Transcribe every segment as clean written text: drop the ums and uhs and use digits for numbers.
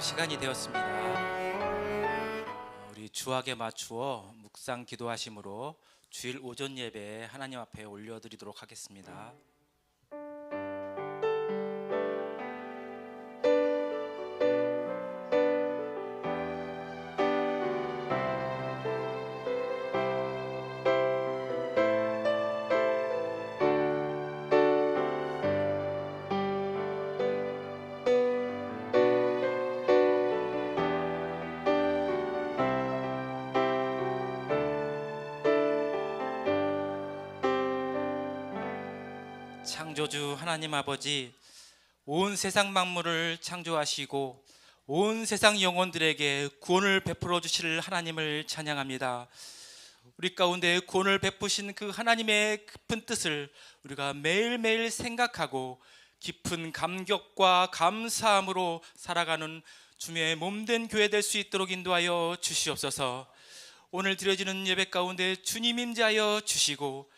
시간이 되었습니다. 우리 주학에 맞추어 묵상 기도하심으로 주일 오전 예배 하나님 앞에 올려드리도록 하겠습니다. 창조주 하나님 아버지, 온 세상 만물을 창조하시고 온 세상 영혼들에게 구원을 베풀어 주실 하나님을 찬양합니다. 우리 가운데 구원을 베푸신 그 하나님의 깊은 뜻을 우리가 매일매일 생각하고 깊은 감격과 감사함으로 살아가는 주의 몸된 교회 될 수 있도록 인도하여 주시옵소서. 오늘 드려지는 예배 가운데 주님 임재하여 주시고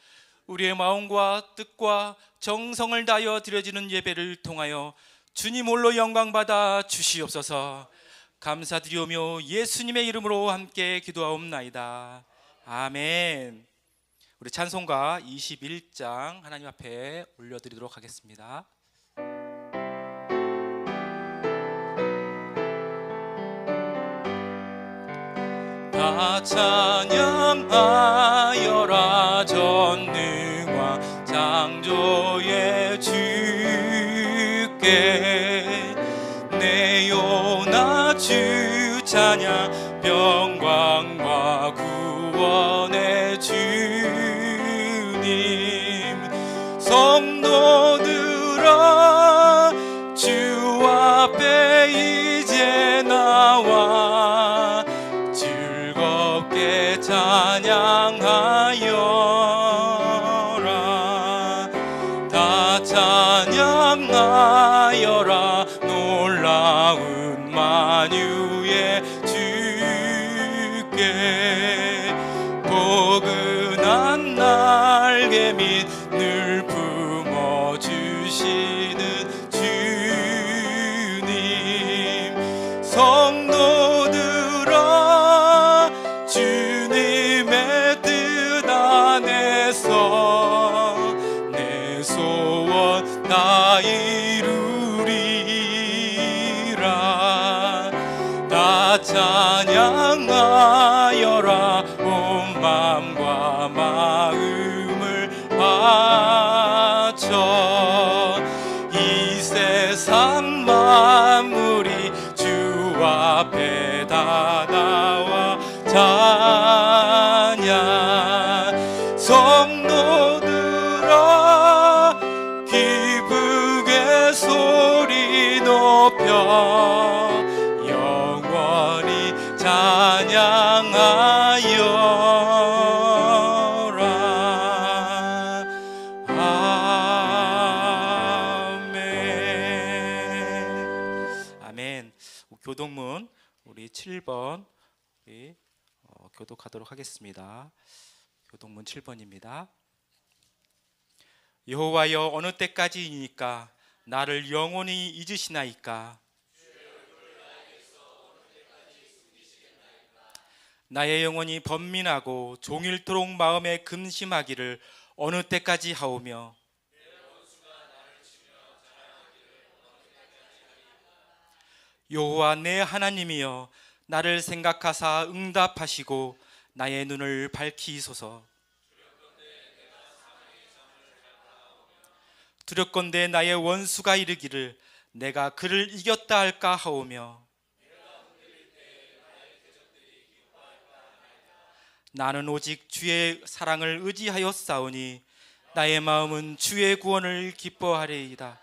우리의 마음과 뜻과 정성을 다하여 드려지는 예배를 통하여 주님 홀로 영광받아 주시옵소서. 감사드리오며 예수님의 이름으로 함께 기도하옵나이다. 아멘. 우리 찬송가 21장 하나님 앞에 올려드리도록 하겠습니다. 다 찬양하여라 전능왕 창조의 주께 내 영혼 주 찬양 영광과 구원의 주님 성도들아 주 앞에 이제 나와 즐겁게 찬양하여라. 다 찬양하여라 놀라운 만유의 주께 포근한 날개 밑 늘 품어주시는 주님 성도들아 주님의 뜻 안에서 내 소원 다 이루리라. 다 찬양하여라 온 마음과 마음을 바쳐 이 세상 만물이 주 앞에 다 나와 찬양 성도들아 기쁘게 소리 높여 영원히 찬양하여라. 아멘. 아멘. 교독문 우리 7번 우리 교독하도록 하겠습니다. 교독문 7번입니다. 여호와여 어느 때까지이니까 나를 영원히 잊으시나이까. 나의 영혼이 번민하고 종일토록 마음에 근심하기를 어느 때까지 하오며 여호와 내 하나님이여 나를 생각하사 응답하시고 나의 눈을 밝히소서. 두렵건대 나의 원수가 이르기를 내가 그를 이겼다 할까 하오며 나는 오직 주의 사랑을 의지하여 싸우니 나의 마음은 주의 구원을 기뻐하리이다.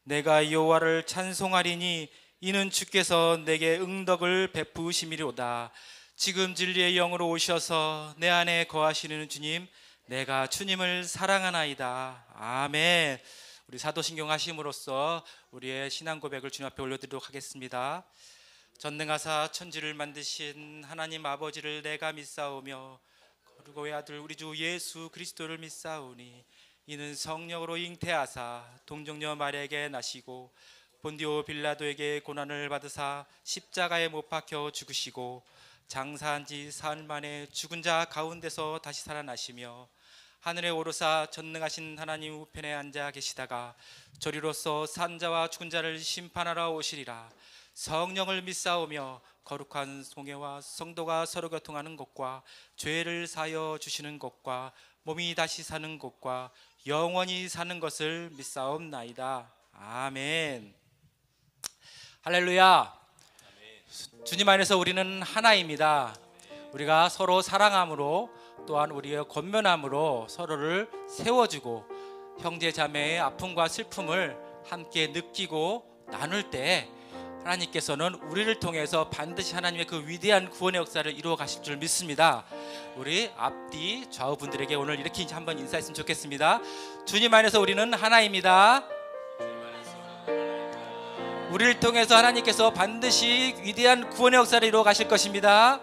내가 여호와를 찬송하리니 이는 주께서 내게 응덕을 베푸심이로다. 지금 진리의 영으로 오셔서 내 안에 거하시는 주님, 내가 주님을 사랑하나이다. 아멘. 우리 사도신경 하심으로써 우리의 신앙 고백을 주님 앞에 올려드리도록 하겠습니다. 전능하사 천지를 만드신 하나님 아버지를 내가 믿사오며 그리고 의 아들 우리 주 예수 그리스도를 믿사오니 이는 성령으로 잉태하사 동정녀 마리아에게 나시고 본디오 빌라도에게 고난을 받으사 십자가에 못 박혀 죽으시고 장사한 지 사흘 만에 죽은 자 가운데서 다시 살아나시며 하늘에 오르사 전능하신 하나님 우편에 앉아 계시다가 저리로서 산 자와 죽은 자를 심판하러 오시리라. 성령을 믿사오며 거룩한 송해와 성도가 서로 교통하는 것과 죄를 사하여 주시는 것과 몸이 다시 사는 것과 영원히 사는 것을 믿사옵나이다. 아멘. 할렐루야. 주님 안에서 우리는 하나입니다. 우리가 서로 사랑함으로 또한 우리의 권면함으로 서로를 세워주고 형제 자매의 아픔과 슬픔을 함께 느끼고 나눌 때 하나님께서는 우리를 통해서 반드시 하나님의 그 위대한 구원의 역사를 이루어 가실 줄 믿습니다. 우리 앞뒤 좌우분들에게 오늘 이렇게 한번 인사했으면 좋겠습니다. 주님 안에서 우리는 하나입니다. 우리를 통해서 하나님께서 반드시 위대한 구원의 역사를 이루어 가실 것입니다.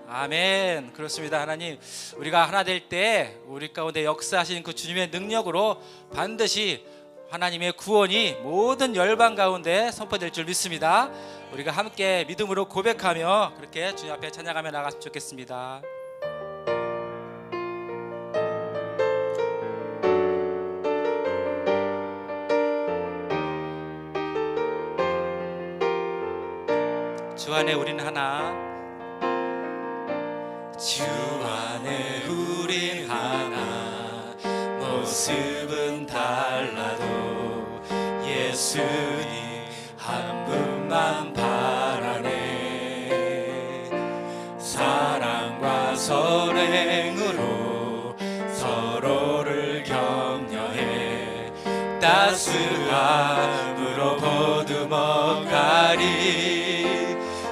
아멘. 그렇습니다. 하나님, 우리가 하나 될 때 우리 가운데 역사하신 그 주님의 능력으로 반드시 하나님의 구원이 모든 열방 가운데 선포될 줄 믿습니다. 우리가 함께 믿음으로 고백하며 그렇게 주님 앞에 찬양하며 나갔으면 좋겠습니다. 주 안에 우린 하나, 주 안에 우린 하나, 모습은 달라도 예수님 한 분만 바라네. 사랑과 선행으로 서로를 격려해 따스함으로 보듬어가리.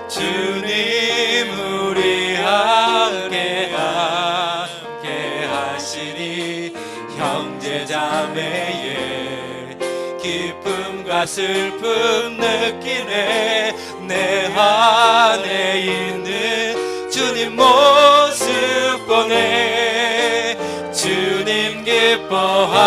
주님 우리 함께 하시니 형제자매의 기쁨과 슬픔 느끼네. 내 안에 있는 주님 모습 보네. 주님 기뻐하시네.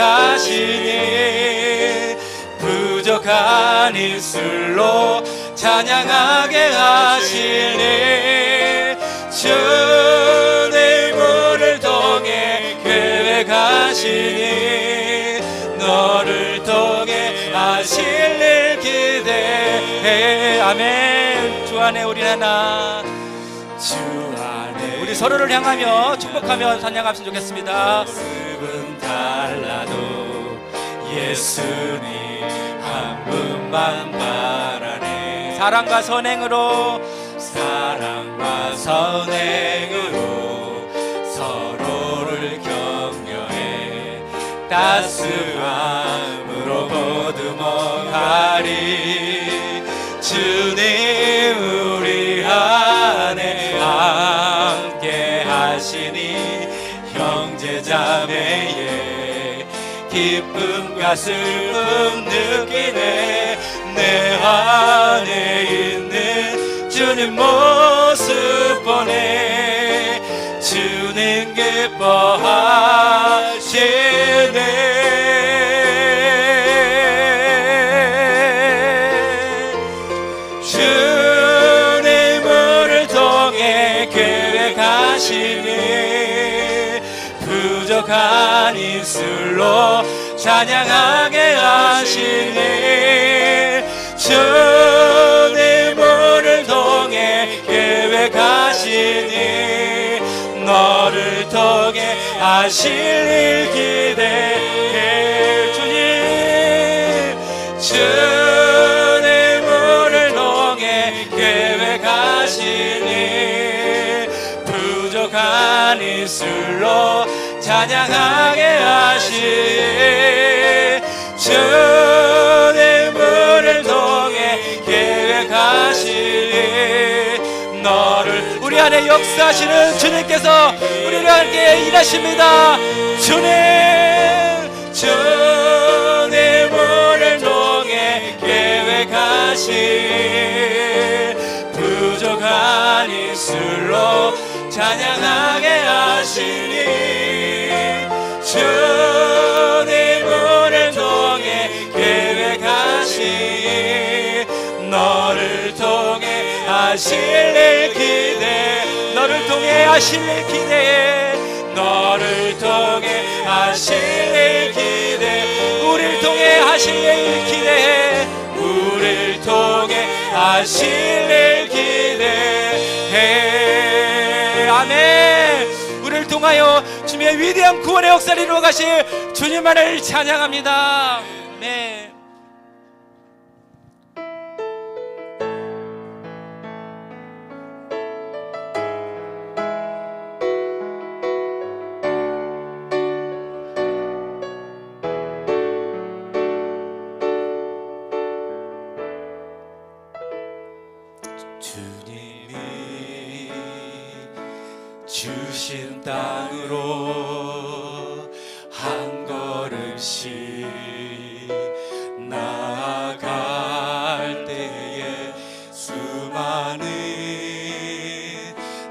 계획하시니 부족한 입술로 찬양하게 하시니. 주님 우리를 통해 계획하시니 너를 통해 하실 일 기대해. 아멘. 주 안에 우리 하나, 주 안에 우리 서로를 향하며 축복하며 찬양하시면 좋겠습니다. 모습은 달라도 예수님 한 분만 바라네. 사랑과 선행으로 서로를 격려해 따스함으로 보듬어 가리. 주님 우리 안에 함께 하시니 형제자매의 기쁨과 슬픔 느끼네. 내 안에 있는 주님 모습 보네. 주님 기뻐하시네. 주님 우리를 통해 계획하시니 부족한 입술로 찬양하게 하시니. 주님 우리를 통해 계획하시니 너를 통해 하실 일 기대해. 주님 우리를 통해 계획하시니 부족한 입술로 찬양하게 하시니. 주님 우리를 통해 계획하시니 너를 우리 안에 역사하시는 주님께서 우리를 함께 일하십니다. 주님 우리를 통해 하신 부족한 입술로 찬양하게 하시니 주님 우리를 통해 계획하신 너를 통해 하실 일 기대 너를 통해 하실 일 기대해 너를 통해 하실 일 기대 우리를 통해 하실 일 기대해 우리를 통해 하실 일 기대해 아멘. 우리를 통하여 주님의 위대한 구원의 역사를 이루어 가실 주님만을 찬양합니다. 아멘. 주님이 주신 땅으로 한 걸음씩 나아갈 때에 수많은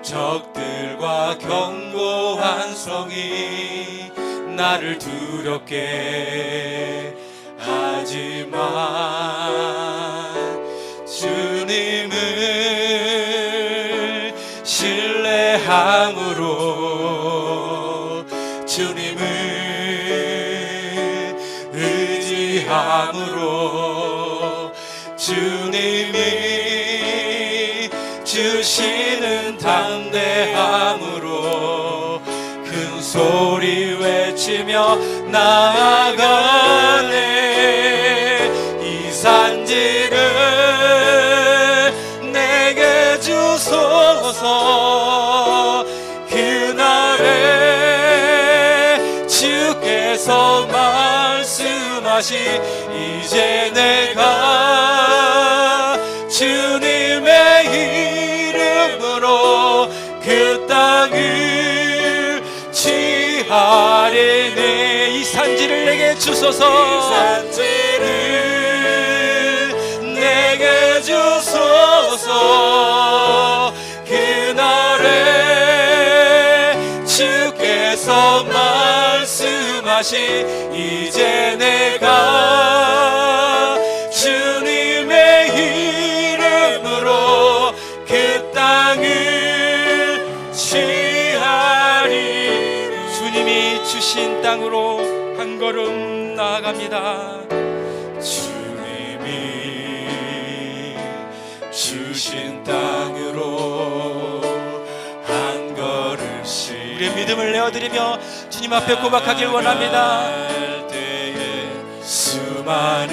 적들과 견고한 성이 나를 두렵게 하지만 주님을 신뢰함으로 주님을 의지함으로 주님이 주시는 담대함으로 큰 소리 외치며 나아가네 이 산지를 내게 주소서 그날에 주께서 말씀하시 이제 내가 주님의 이름으로 그 땅을 취하리니 이 산지를 내게 주소서 이 산지를 내게 주소서 그날에 주께서 말씀하신 이제 내가 주님의 이름으로 그 땅을 취하리 주님이 주신 땅으로 한 걸음 나아갑니다. 주님이 주신 땅으로 한 걸음씩 우리의 믿음을 내어드리며 주님 앞에 고백하길 원합니다. 수많은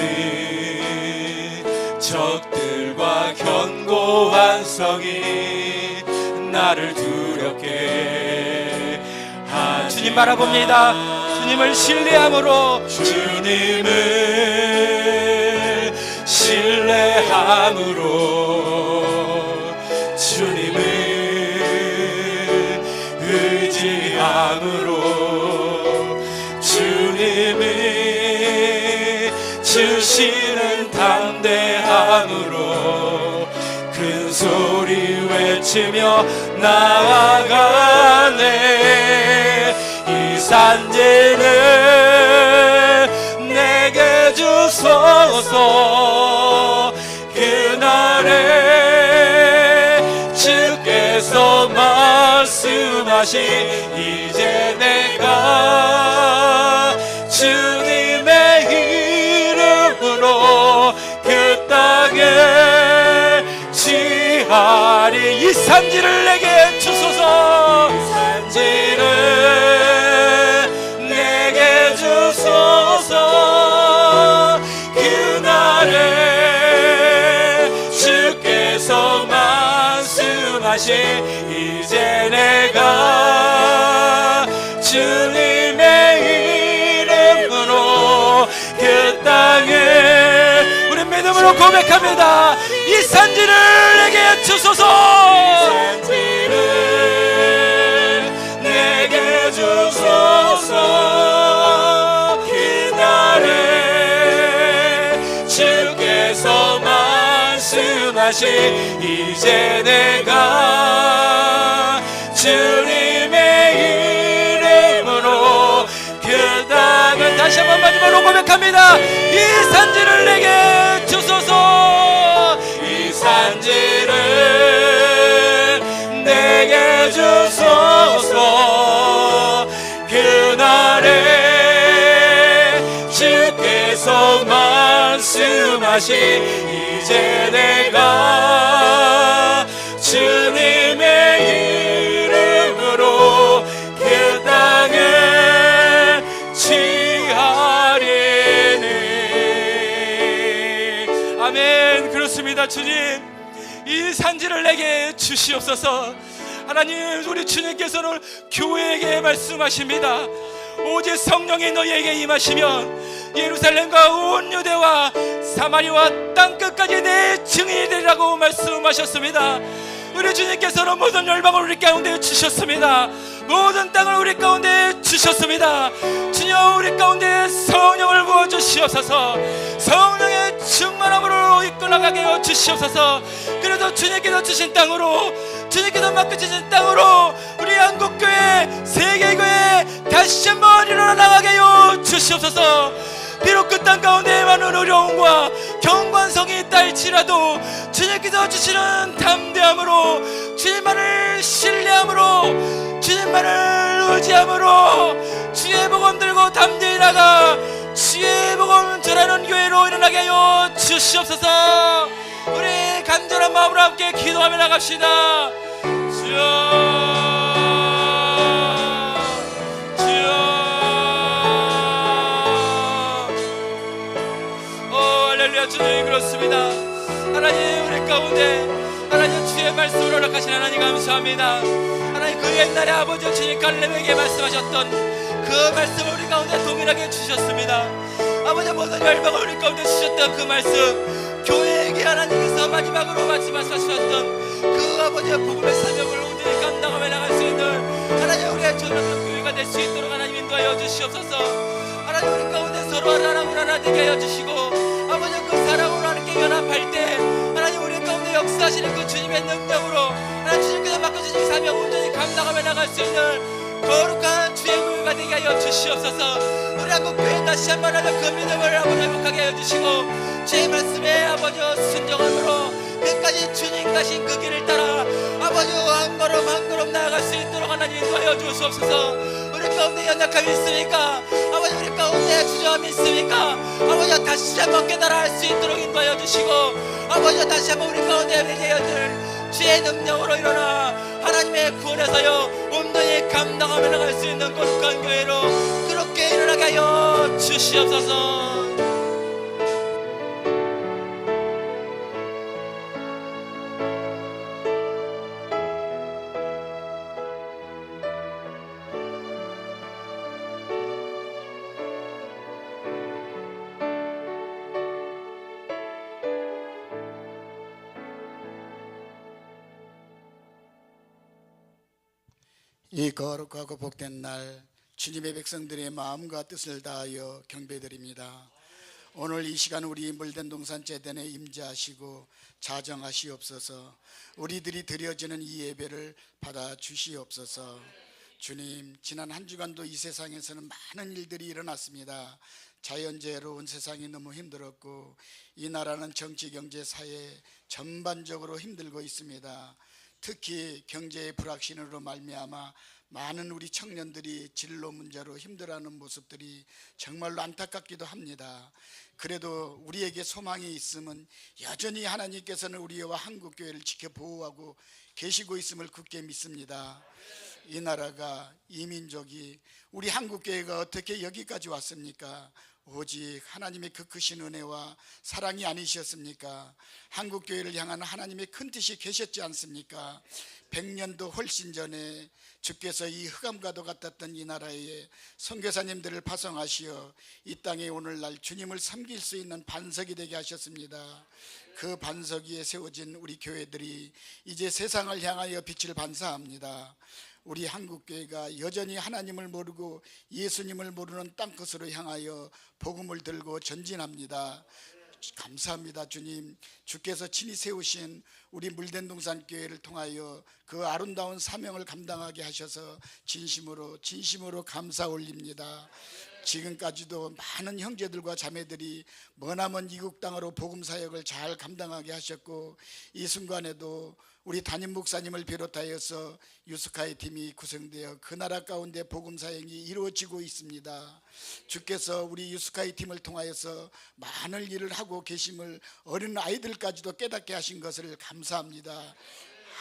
적들과 견고한 성이 나를 두렵게 하지만 주님 바라봅니다. 주님을 신뢰함으로 주님을 신뢰함으로 주님을 의지함으로 주님이 주시는 담대함으로 큰 소리 외치며 나아가네 이 산지를 내게 주소서 그날에 주께서 말씀하신 이제 내가 주님의 이름으로 그 땅에 취하리 이 산지를 내게 주소서 이 산지를 내게 주소서 그날에 주께서 말씀하신 이제 내가 주님의 이름으로 그 땅에 우리 믿음으로 고백합니다. 이 산지를 내게 주소서 이 산지를 내게 주소서 그날에 주께서 말씀하시 이제 내가 주님의 이름으로 그 땅을 다시 한번 마지막으로 고백합니다. 이 산지를 내게 주소서. 이 산지를 내게 주소서. 그날에 주께서 말씀하시 이제 내가 주님의 이름으로 그 땅을 취하리니. 아멘. 그렇습니다. 주님, 이 산지를 내게 주시옵소서. 하나님, 우리 주님께서는 교회에게 말씀하십니다. 오직 성령이 너희에게 임하시면 예루살렘과 온 유대와 사마리아와 땅끝까지 내 증인이 되리라고 말씀하셨습니다. 우리 주님께서는 모든 열방을 우리 가운데 주셨습니다. 모든 땅을 우리 가운데 주셨습니다. 주여, 우리 가운데 성령을 부어주시옵소서. 성령의 충만함으로 이끌어가게 하여 주시옵소서. 그래도 주님께서 주신 땅으로, 주님께서 맡겨주신 땅으로 우리 한국교회, 세계교회 다시 한번 일어나 나가게 하여 주시옵소서. 비록 그 땅 가운데 많은 어려움과 경관성이 있다 할지라도 주님께서 주시는 담대함으로, 주님만을 신뢰함으로, 주님만을 의지함으로 주의 복음 들고 담대히 나가 주의 복음 전하는 교회로 일어나게 하여 주시옵소서. 우리 간절한 마음으로 함께 기도하며 나갑시다. 주여, 주님, 그렇습니다. 하나님, 우리 가운데 하나님 주의 말씀을 허락하신 하나님 감사합니다. 하나님, 그 옛날에 아버지 주님 갈렙에게 말씀하셨던 그 말씀을 우리 가운데 동일하게 주셨습니다. 아버지, 모든 열방을 우리 가운데 주셨던 그 말씀, 교회에게 하나님께서 마지막으로 말씀하셨던 그 아버지의 복음의 사명을 온전히 감당하며 나갈 수 있는 하나님, 우리의 전하는 교회가 될 수 있도록 하나님 인도하여 주시옵소서. 하나님, 우리 가운데 서로 하나 되게 하여 주시고, 아버지, 그 사랑으로 하나님께 연합할 때 하나님, 우리 가운데 역사하시는 그 주님의 능력으로 하나님, 주님께서 맡겨주신 사명 온전히 감당하며 나갈 수 있는 거룩한 주의 교회가 되게 하여 주시옵소서. 우리 한국교회 다시 한번 하는 그 믿음을 아버지 회복하게 하여 주시고, 주의 말씀에 아버지 순종함으로 끝까지 주님 가신 그 길을 따라 아버지 한 걸음 한 걸음 나아갈 수 있도록 하나님 인도하여 주시옵소서. 우리 가운데 연약함이 있습니까? 아버지, 우리 가운데 주저함이 있습니까? 아버지, 다시 한번 깨달아 할 수 있도록 인도하여 주시고, 아버지, 다시 한번 우리 가운데 되게 여줄 주의 능력으로 일어나 하나님의 구원에서요 온전히 감당하며 나갈 수 있는 거룩한 교회로 그렇게 일어나게 하여 주시옵소서. 이 거룩하고 복된 날 주님의 백성들의 마음과 뜻을 다하여 경배드립니다. 오늘 이 시간 우리 물된 동산 제단에 임재하시고 자정하시옵소서. 우리들이 드려지는 이 예배를 받아 주시옵소서. 주님, 지난 한 주간도 이 세상에서는 많은 일들이 일어났습니다. 자연재해로 온 세상이 너무 힘들었고, 이 나라는 정치, 경제, 사회 전반적으로 힘들고 있습니다. 특히 경제의 불확신으로 말미암아 많은 우리 청년들이 진로 문제로 힘들어하는 모습들이 정말로 안타깝기도 합니다. 그래도 우리에게 소망이 있으면 여전히 하나님께서는 우리와 한국교회를 지켜 보호하고 계시고 있음을 굳게 믿습니다. 이 나라가, 이 민족이, 우리 한국교회가 어떻게 여기까지 왔습니까? 오직 하나님의 그 크신 은혜와 사랑이 아니셨습니까? 한국교회를 향한 하나님의 큰 뜻이 계셨지 않습니까? 100년도 훨씬 전에 주께서 이 흑암과도 같았던 이 나라에 선교사님들을 파송하시어 이 땅에 오늘날 주님을 섬길 수 있는 반석이 되게 하셨습니다. 그 반석 위에 세워진 우리 교회들이 이제 세상을 향하여 빛을 반사합니다. 우리 한국교회가 여전히 하나님을 모르고 예수님을 모르는 땅끝으로 향하여 복음을 들고 전진합니다. 감사합니다. 주님, 주께서 친히 세우신 우리 물된동산 교회를 통하여 그 아름다운 사명을 감당하게 하셔서 진심으로 감사 올립니다. 지금까지도 많은 형제들과 자매들이 머나먼 이국 땅으로 복음 사역을 잘 감당하게 하셨고, 이 순간에도 우리 담임 목사님을 비롯하여서 유스카이 팀이 구성되어 그 나라 가운데 복음 사역이 이루어지고 있습니다. 주께서 우리 유스카이 팀을 통하여서 많은 일을 하고 계심을 어린 아이들까지도 깨닫게 하신 것을 감사합니다.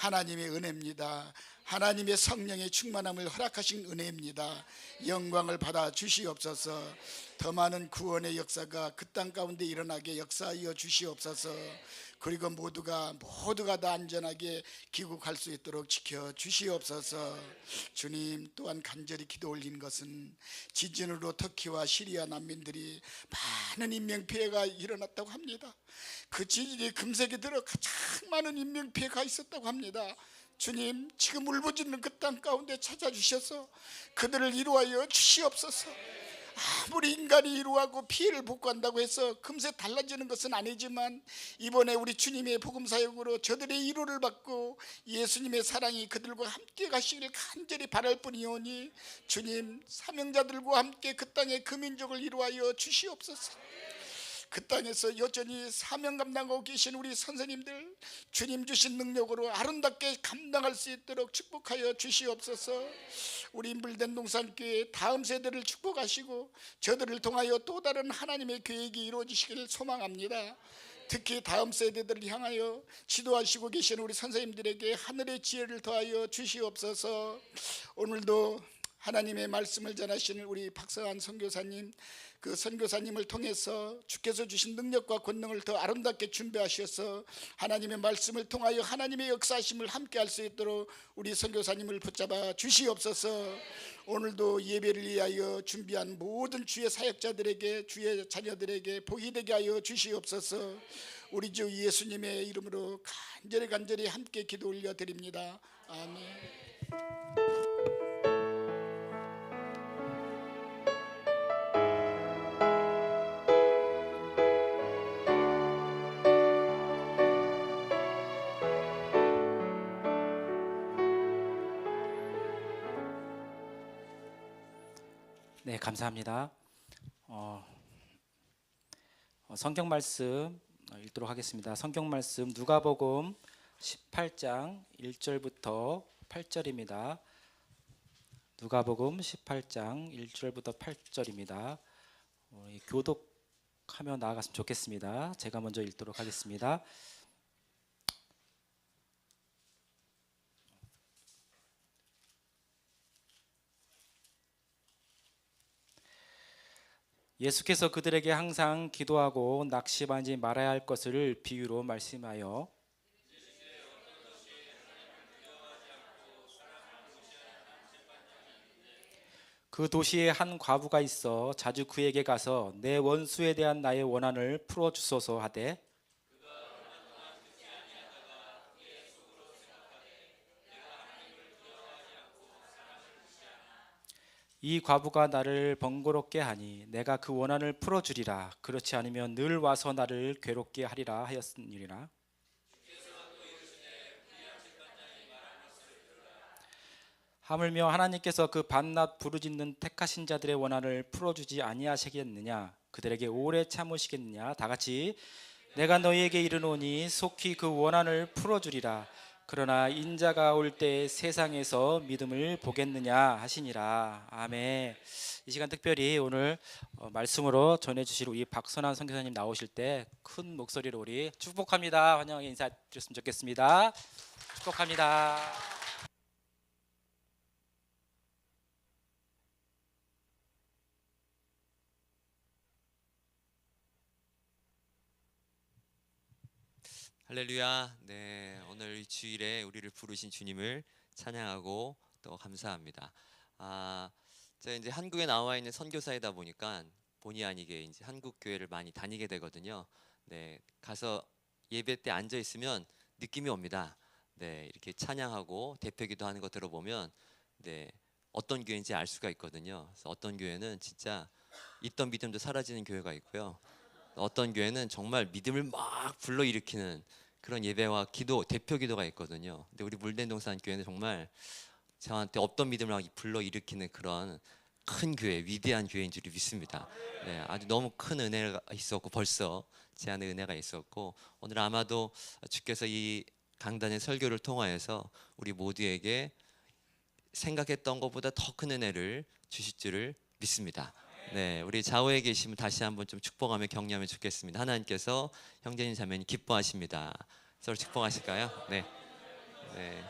하나님의 은혜입니다. 하나님의 성령의 충만함을 허락하신 은혜입니다. 영광을 받아 주시옵소서. 더 많은 구원의 역사가 그 땅 가운데 일어나게 역사하여 주시옵소서. 그리고 모두가 다 안전하게 귀국할 수 있도록 지켜 주시옵소서. 주님, 또한 간절히 기도 올린 것은 지진으로 터키와 시리아 난민들이 많은 인명피해가 일어났다고 합니다. 그 지진이 금세기 들어 가장 많은 인명피해가 있었다고 합니다. 주님, 지금 울부짖는 그 땅 가운데 찾아주셔서 그들을 이루하여 주시옵소서. 아무리 인간이 이루하고 피해를 복구한다고 해서 금세 달라지는 것은 아니지만, 이번에 우리 주님의 복음사역으로 저들의 위로를 받고 예수님의 사랑이 그들과 함께 가시길 간절히 바랄 뿐이오니, 주님, 사명자들과 함께 그 땅의 그 민족을 이루하여 주시옵소서. 그 땅에서 여전히 사명 감당하고 계신 우리 선생님들, 주님 주신 능력으로 아름답게 감당할 수 있도록 축복하여 주시옵소서. 우리 물된동산 교회 다음 세대를 축복하시고 저들을 통하여 또 다른 하나님의 계획이 이루어지시기를 소망합니다. 특히 다음 세대들을 향하여 지도하시고 계신 우리 선생님들에게 하늘의 지혜를 더하여 주시옵소서. 오늘도 하나님의 말씀을 전하시는 우리 박성환 선교사님, 그 선교사님을 통해서 주께서 주신 능력과 권능을 더 아름답게 준비하셔서 하나님의 말씀을 통하여 하나님의 역사하심을 함께 할 수 있도록 우리 선교사님을 붙잡아 주시옵소서. 오늘도 예배를 위하여 준비한 모든 주의 사역자들에게, 주의 자녀들에게 복이 되게 하여 주시옵소서. 우리 주 예수님의 이름으로 간절히 함께 기도 올려 드립니다. 아멘. 네, 감사합니다. 성경 말씀 읽도록 하겠습니다. 성경 말씀 누가복음 18장 1절부터 8절입니다. 누가복음 18장 1절부터 8절입니다. 교독하며 나아갔으면 좋겠습니다. 제가 먼저 읽도록 하겠습니다. 예수께서 그들에게 항상 기도하고 낙심하지 말아야 할 것을 비유로 말씀하여 그 도시에 한 과부가 있어 자주 그에게 가서 내 원수에 대한 나의 원한을 풀어 주소서 하되, 이 과부가 나를 번거롭게 하니 내가 그 원한을 풀어 주리라. 그렇지 않으면 늘 와서 나를 괴롭게 하리라 하였으니라. 하물며 하나님께서 그 밤낮 부르짖는 택하신 자들의 원한을 풀어주지 아니하시겠느냐? 그들에게 오래 참으시겠느냐? 다 같이, 내가 너희에게 이르노니 속히 그 원한을 풀어주리라. 그러나 인자가 올 때 세상에서 믿음을 보겠느냐 하시니라. 아멘. 이 시간 특별히 오늘 말씀으로 전해주실 우리 박선환 선교사님 나오실 때 큰 목소리로 우리 축복합니다. 환영하게 인사드렸으면 좋겠습니다. 축복합니다. 할렐루야. 네, 오늘 이 주일에 우리를 부르신 주님을 찬양하고 또 감사합니다. 제가 이제 한국에 나와 있는 선교사이다 보니까 본의 아니게 이제 한국 교회를 많이 다니게 되거든요. 네, 가서 예배 때 앉아 있으면 느낌이 옵니다. 네, 이렇게 찬양하고 대표기도 하는 거 들어보면 네, 어떤 교회인지 알 수가 있거든요. 그래서 어떤 교회는 진짜 있던 믿음도 사라지는 교회가 있고요. 어떤 교회는 정말 믿음을 막 불러일으키는 그런 예배와 기도, 대표 기도가 있거든요. 근데 우리 물den동산 교회는 정말 저한테 없던 믿음을 막 불러일으키는 그런 큰 교회, 위대한 교회인 줄 믿습니다. 네, 아주 너무 큰 은혜가 있었고 벌써 제 안에 은혜가 있었고 오늘 아마도 주께서 이 강단의 설교를 통하여서 우리 모두에게 생각했던 것보다 더 큰 은혜를 주실 줄을 믿습니다. 네, 우리 좌우에 계시면 다시 한번 좀 축복하며 격려하면 좋겠습니다. 하나님께서 형제님 자매님 기뻐하십니다. 서로 축복하실까요? 네. 네.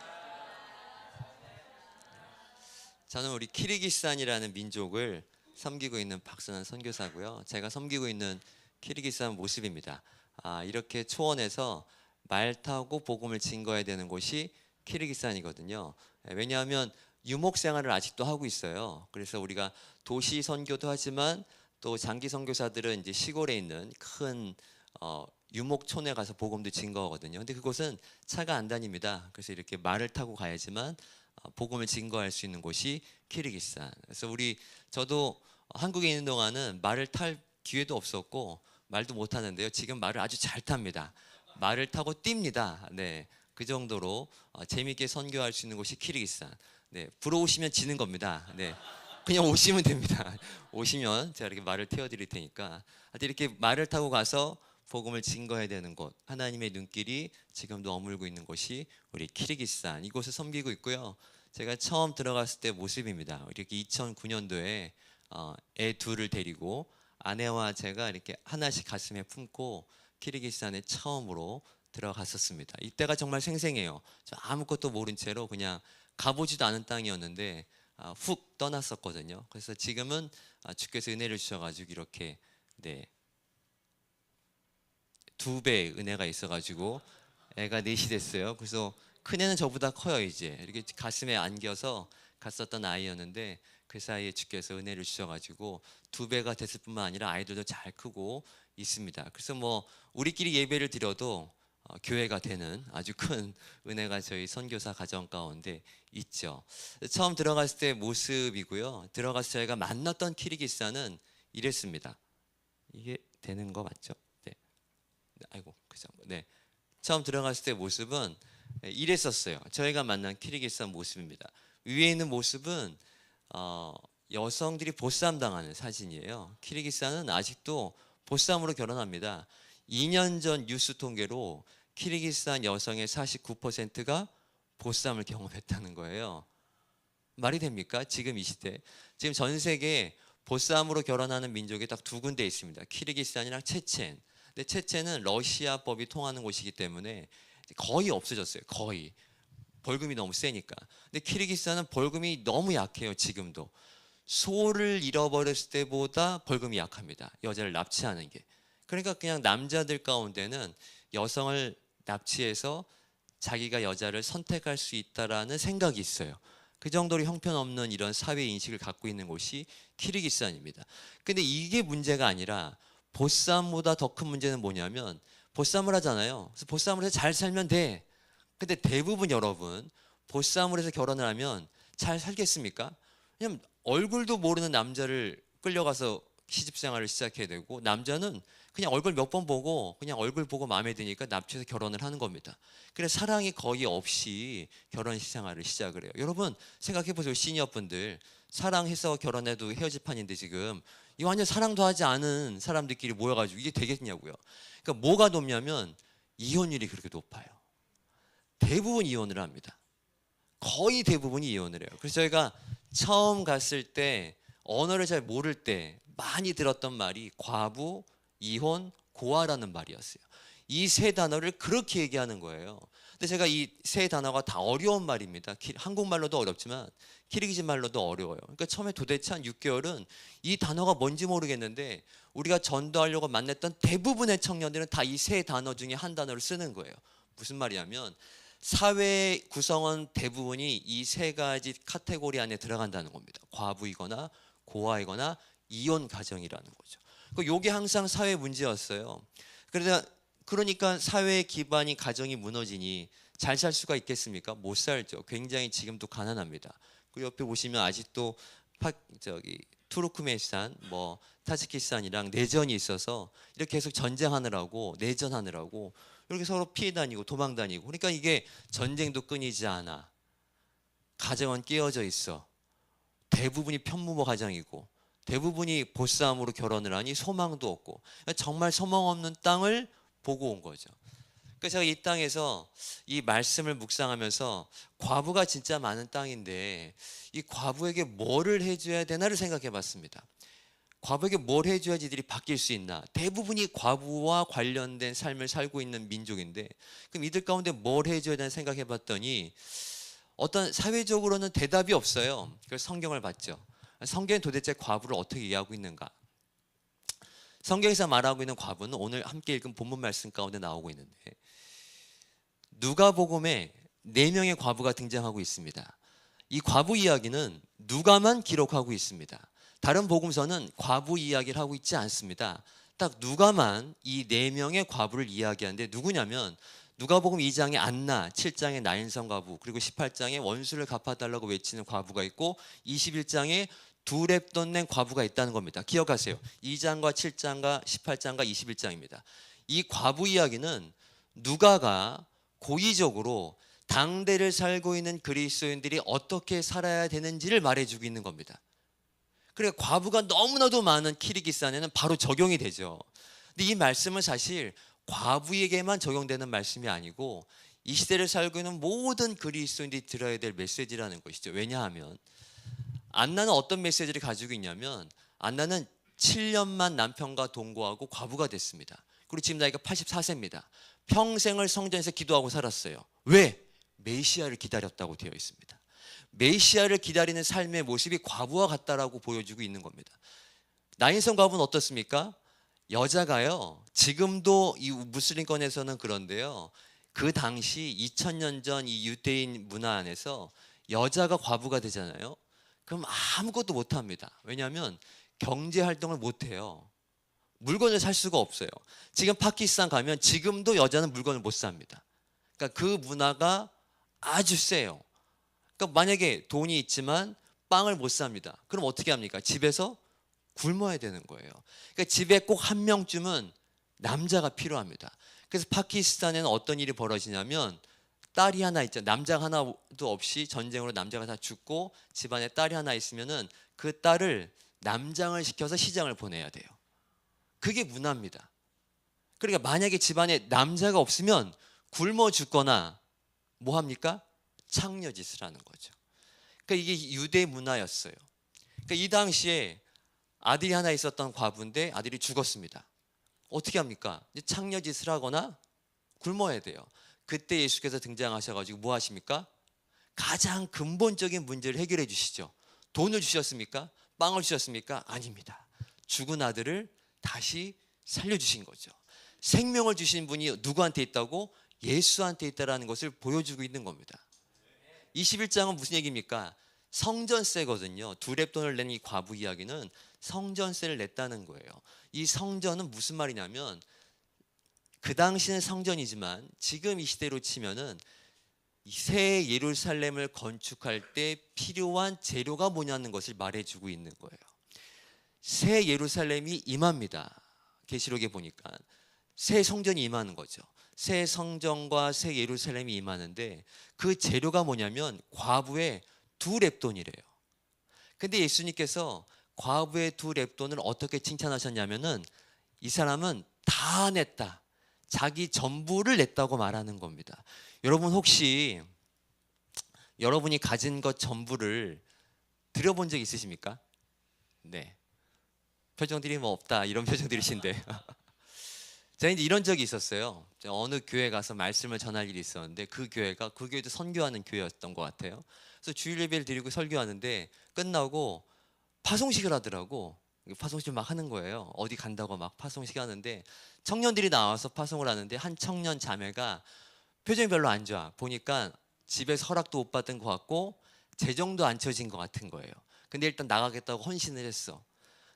저는 우리 키르기스탄이라는 민족을 섬기고 있는 박선한 선교사고요. 제가 섬기고 있는 키르기스탄 모습입니다. 이렇게 초원에서 말 타고 복음을 증거해야 되는 곳이 키르기스탄이거든요. 왜냐하면 유목 생활을 아직도 하고 있어요. 그래서 우리가 도시 선교도 하지만 또 장기 선교사들은 이제 시골에 있는 큰 유목촌에 가서 복음도 증거하거든요. 근데 그곳은 차가 안 다닙니다. 그래서 이렇게 말을 타고 가야지만 복음을 증거할 수 있는 곳이 키르기스탄. 그래서 저도 한국에 있는 동안은 말을 탈 기회도 없었고 말도 못 하는데요. 지금 말을 아주 잘 탑니다. 말을 타고 뜁니다. 네, 그 정도로 재미있게 선교할 수 있는 곳이 키르기스탄. 네, 부러우시면 지는 겁니다. 네, 그냥 오시면 됩니다. 오시면 제가 이렇게 말을 태워드릴 테니까 이렇게 말을 타고 가서 복음을 증거해야 되는 곳, 하나님의 눈길이 지금도 머물고 있는 곳이 우리 키르기스탄, 이곳을 섬기고 있고요. 제가 처음 들어갔을 때 모습입니다. 이렇게 2009년도에 애 둘을 데리고 아내와 제가 이렇게 하나씩 가슴에 품고 키르기스탄에 처음으로 들어갔었습니다. 이때가 정말 생생해요. 저 아무것도 모른 채로 그냥 가보지도 않은 땅이었는데 훅 떠났었거든요. 그래서 지금은 주께서 은혜를 주셔가지고 이렇게 네, 2배의 은혜가 있어가지고 애가 넷이 됐어요. 그래서 큰애는 저보다 커요. 이제 이렇게 가슴에 안겨서 갔었던 아이였는데 그 사이에 주께서 은혜를 주셔가지고 2배가 됐을 뿐만 아니라 아이들도 잘 크고 있습니다. 그래서 뭐 우리끼리 예배를 드려도 교회가 되는 아주 큰 은혜가 저희 선교사 가정 가운데 있죠. 처음 들어갔을 때 모습이고요. 들어가서 저희가 만났던 키르기스탄은 이랬습니다. 이게 되는 거 맞죠? 네. 아이고 그죠. 네. 처음 들어갔을 때 모습은 이랬었어요. 저희가 만난 키르기스탄 모습입니다. 위에 있는 모습은 여성들이 보쌈 당하는 사진이에요. 키르기스탄은 아직도 보쌈으로 결혼합니다. 2년 전 뉴스 통계로 키르기스탄 여성의 49%가 보쌈을 경험했다는 거예요. 말이 됩니까? 지금 이 시대. 지금 전 세계에 보쌈으로 결혼하는 민족이 딱 2군데 있습니다. 키르기스탄이랑 체첸. 근데 체첸은 러시아법이 통하는 곳이기 때문에 거의 없어졌어요. 거의. 벌금이 너무 세니까. 근데 키르기스탄은 벌금이 너무 약해요. 지금도. 소를 잃어버렸을 때보다 벌금이 약합니다. 여자를 납치하는 게. 그러니까 그냥 남자들 가운데는 여성을 납치해서 자기가 여자를 선택할 수 있다라는 생각이 있어요. 그 정도로 형편없는 이런 사회 인식을 갖고 있는 곳이 키르기스탄입니다. 근데 이게 문제가 아니라 보쌈보다 더 큰 문제는 뭐냐면 보쌈을 하잖아요. 그래서 보쌈을 해서 잘 살면 돼. 근데 대부분 여러분 보쌈을 해서 결혼을 하면 잘 살겠습니까? 왜냐면 얼굴도 모르는 남자를 끌려가서 시집생활을 시작해야 되고 남자는 그냥 얼굴 몇 번 보고 그냥 얼굴 보고 마음에 드니까 납치해서 결혼을 하는 겁니다. 그래서 사랑이 거의 없이 결혼 생활을 시작을 해요. 여러분 생각해 보세요. 시니어분들 사랑해서 결혼해도 헤어질 판인데 지금 이 완전 사랑도 하지 않은 사람들끼리 모여가지고 이게 되겠냐고요. 그러니까 뭐가 높냐면 이혼율이 그렇게 높아요. 대부분 이혼을 합니다. 거의 대부분이 이혼을 해요. 그래서 저희가 처음 갔을 때 언어를 잘 모를 때 많이 들었던 말이 과부, 이혼, 고아라는 말이었어요. 이 세 단어를 그렇게 얘기하는 거예요. 근데 제가 이 세 단어가 다 어려운 말입니다. 한국말로도 어렵지만 키르기즈 말로도 어려워요. 그러니까 처음에 도대체 한 6개월은 이 단어가 뭔지 모르겠는데 우리가 전도하려고 만났던 대부분의 청년들은 다 이 세 단어 중에 한 단어를 쓰는 거예요. 무슨 말이냐면 사회 구성원 대부분이 이 세 가지 카테고리 안에 들어간다는 겁니다. 과부이거나 고아이거나 이혼 가정이라는 거죠. 이게 항상 사회 문제였어요. 그러니까 사회 기반이 가정이 무너지니 잘 살 수가 있겠습니까? 못 살죠. 굉장히 지금도 가난합니다. 그 옆에 보시면 아직도 투르크메니스탄, 뭐 타지키스탄이랑 내전이 있어서 이렇게 계속 전쟁하느라고 내전하느라고 이렇게 서로 피해 다니고 도망 다니고 그러니까 이게 전쟁도 끊이지 않아. 가정은 깨어져 있어. 대부분이 편부모 가정이고 대부분이 보쌈으로 결혼을 하니 소망도 없고 정말 소망 없는 땅을 보고 온 거죠. 그래서 제가 이 땅에서 이 말씀을 묵상하면서 과부가 진짜 많은 땅인데 이 과부에게 뭐를 해줘야 되나를 생각해 봤습니다. 과부에게 뭘 해줘야지 이들이 바뀔 수 있나. 대부분이 과부와 관련된 삶을 살고 있는 민족인데 그럼 이들 가운데 뭘 해줘야 되나 생각해 봤더니 어떤 사회적으로는 대답이 없어요. 그래서 성경을 봤죠. 성경이 도대체 과부를 어떻게 이해하고 있는가. 성경에서 말하고 있는 과부는 오늘 함께 읽은 본문 말씀 가운데 나오고 있는데 누가복음에 4명의 과부가 등장하고 있습니다. 이 과부 이야기는 누가만 기록하고 있습니다. 다른 복음서는 과부 이야기를 하고 있지 않습니다. 딱 누가만 이 4명의 과부를 이야기하는데 누구냐면 누가복음 2장에 안나, 7장에 나인성 과부, 그리고 18장에 원수를 갚아달라고 외치는 과부가 있고 21장에 두 랩돈 낸 과부가 있다는 겁니다. 기억하세요. 2장과 7장과 18장과 21장입니다. 이 과부 이야기는 누가가 고의적으로 당대를 살고 있는 그리스도인들이 어떻게 살아야 되는지를 말해주고 있는 겁니다. 그러니까 과부가 너무나도 많은 키르기스탄에는 바로 적용이 되죠. 근데 이 말씀은 사실 과부에게만 적용되는 말씀이 아니고 이 시대를 살고 있는 모든 그리스도인들이 들어야 될 메시지라는 것이죠. 왜냐하면 안나는 어떤 메시지를 가지고 있냐면 안나는 7년만 남편과 동거하고 과부가 됐습니다. 그리고 지금 나이가 84세입니다. 평생을 성전에서 기도하고 살았어요. 왜? 메시아를 기다렸다고 되어 있습니다. 메시아를 기다리는 삶의 모습이 과부와 같다라고 보여주고 있는 겁니다. 나인성 과부는 어떻습니까? 여자가요, 지금도 이 무슬림권에서는 그런데요, 그 당시 2000년 전 이 유대인 문화 안에서 여자가 과부가 되잖아요. 그럼 아무것도 못합니다. 왜냐하면 경제 활동을 못해요. 물건을 살 수가 없어요. 지금 파키스탄 가면 지금도 여자는 물건을 못 삽니다. 그러니까 그 문화가 아주 세요. 그러니까 만약에 돈이 있지만 빵을 못 삽니다. 그럼 어떻게 합니까? 집에서 굶어야 되는 거예요. 그러니까 집에 꼭 한 명쯤은 남자가 필요합니다. 그래서 파키스탄에는 어떤 일이 벌어지냐면 딸이 하나 있죠. 남자가 하나도 없이 전쟁으로 남자가 다 죽고 집안에 딸이 하나 있으면은 그 딸을 남장을 시켜서 시장을 보내야 돼요. 그게 문화입니다. 그러니까 만약에 집안에 남자가 없으면 굶어 죽거나 뭐 합니까? 창녀짓을 하는 거죠. 그러니까 이게 유대 문화였어요. 그러니까 이 당시에 아들이 하나 있었던 과부인데 아들이 죽었습니다. 어떻게 합니까? 이제 창녀짓을 하거나 굶어야 돼요. 그때 예수께서 등장하셔가지고 뭐 하십니까? 가장 근본적인 문제를 해결해 주시죠. 돈을 주셨습니까? 빵을 주셨습니까? 아닙니다. 죽은 아들을 다시 살려주신 거죠. 생명을 주신 분이 누구한테 있다고? 예수한테 있다라는 것을 보여주고 있는 겁니다. 21장은 무슨 얘기입니까? 성전세거든요. 두 랩돈을 낸 이 과부 이야기는 성전세를 냈다는 거예요. 이 성전은 무슨 말이냐면 그 당시는 성전이지만 지금 이 시대로 치면은 새 예루살렘을 건축할 때 필요한 재료가 뭐냐는 것을 말해주고 있는 거예요. 새 예루살렘이 임합니다. 계시록에 보니까 새 성전이 임하는 거죠. 새 성전과 새 예루살렘이 임하는데 그 재료가 뭐냐면 과부의 두 랩돈이래요. 근데 예수님께서 과부의 두 랩돈을 어떻게 칭찬하셨냐면은 이 사람은 다 냈다. 자기 전부를 냈다고 말하는 겁니다. 여러분 혹시 여러분이 가진 것 전부를 드려본 적 있으십니까? 네. 표정들이 뭐 없다 이런 표정들이신데 제가 이제 이런 적이 있었어요. 제가 어느 교회 가서 말씀을 전할 일이 있었는데 그 교회도 선교하는 교회였던 것 같아요. 그래서 주일 예배를 드리고 설교하는데 끝나고 파송식을 하더라고. 파송식 막 하는 거예요. 어디 간다고 막 파송식 하는데 청년들이 나와서 파송을 하는데 한 청년 자매가 표정이 별로 안 좋아. 보니까 집에서 허락도 못 받은 것 같고 재정도 안 쳐진 것 같은 거예요. 근데 일단 나가겠다고 헌신을 했어.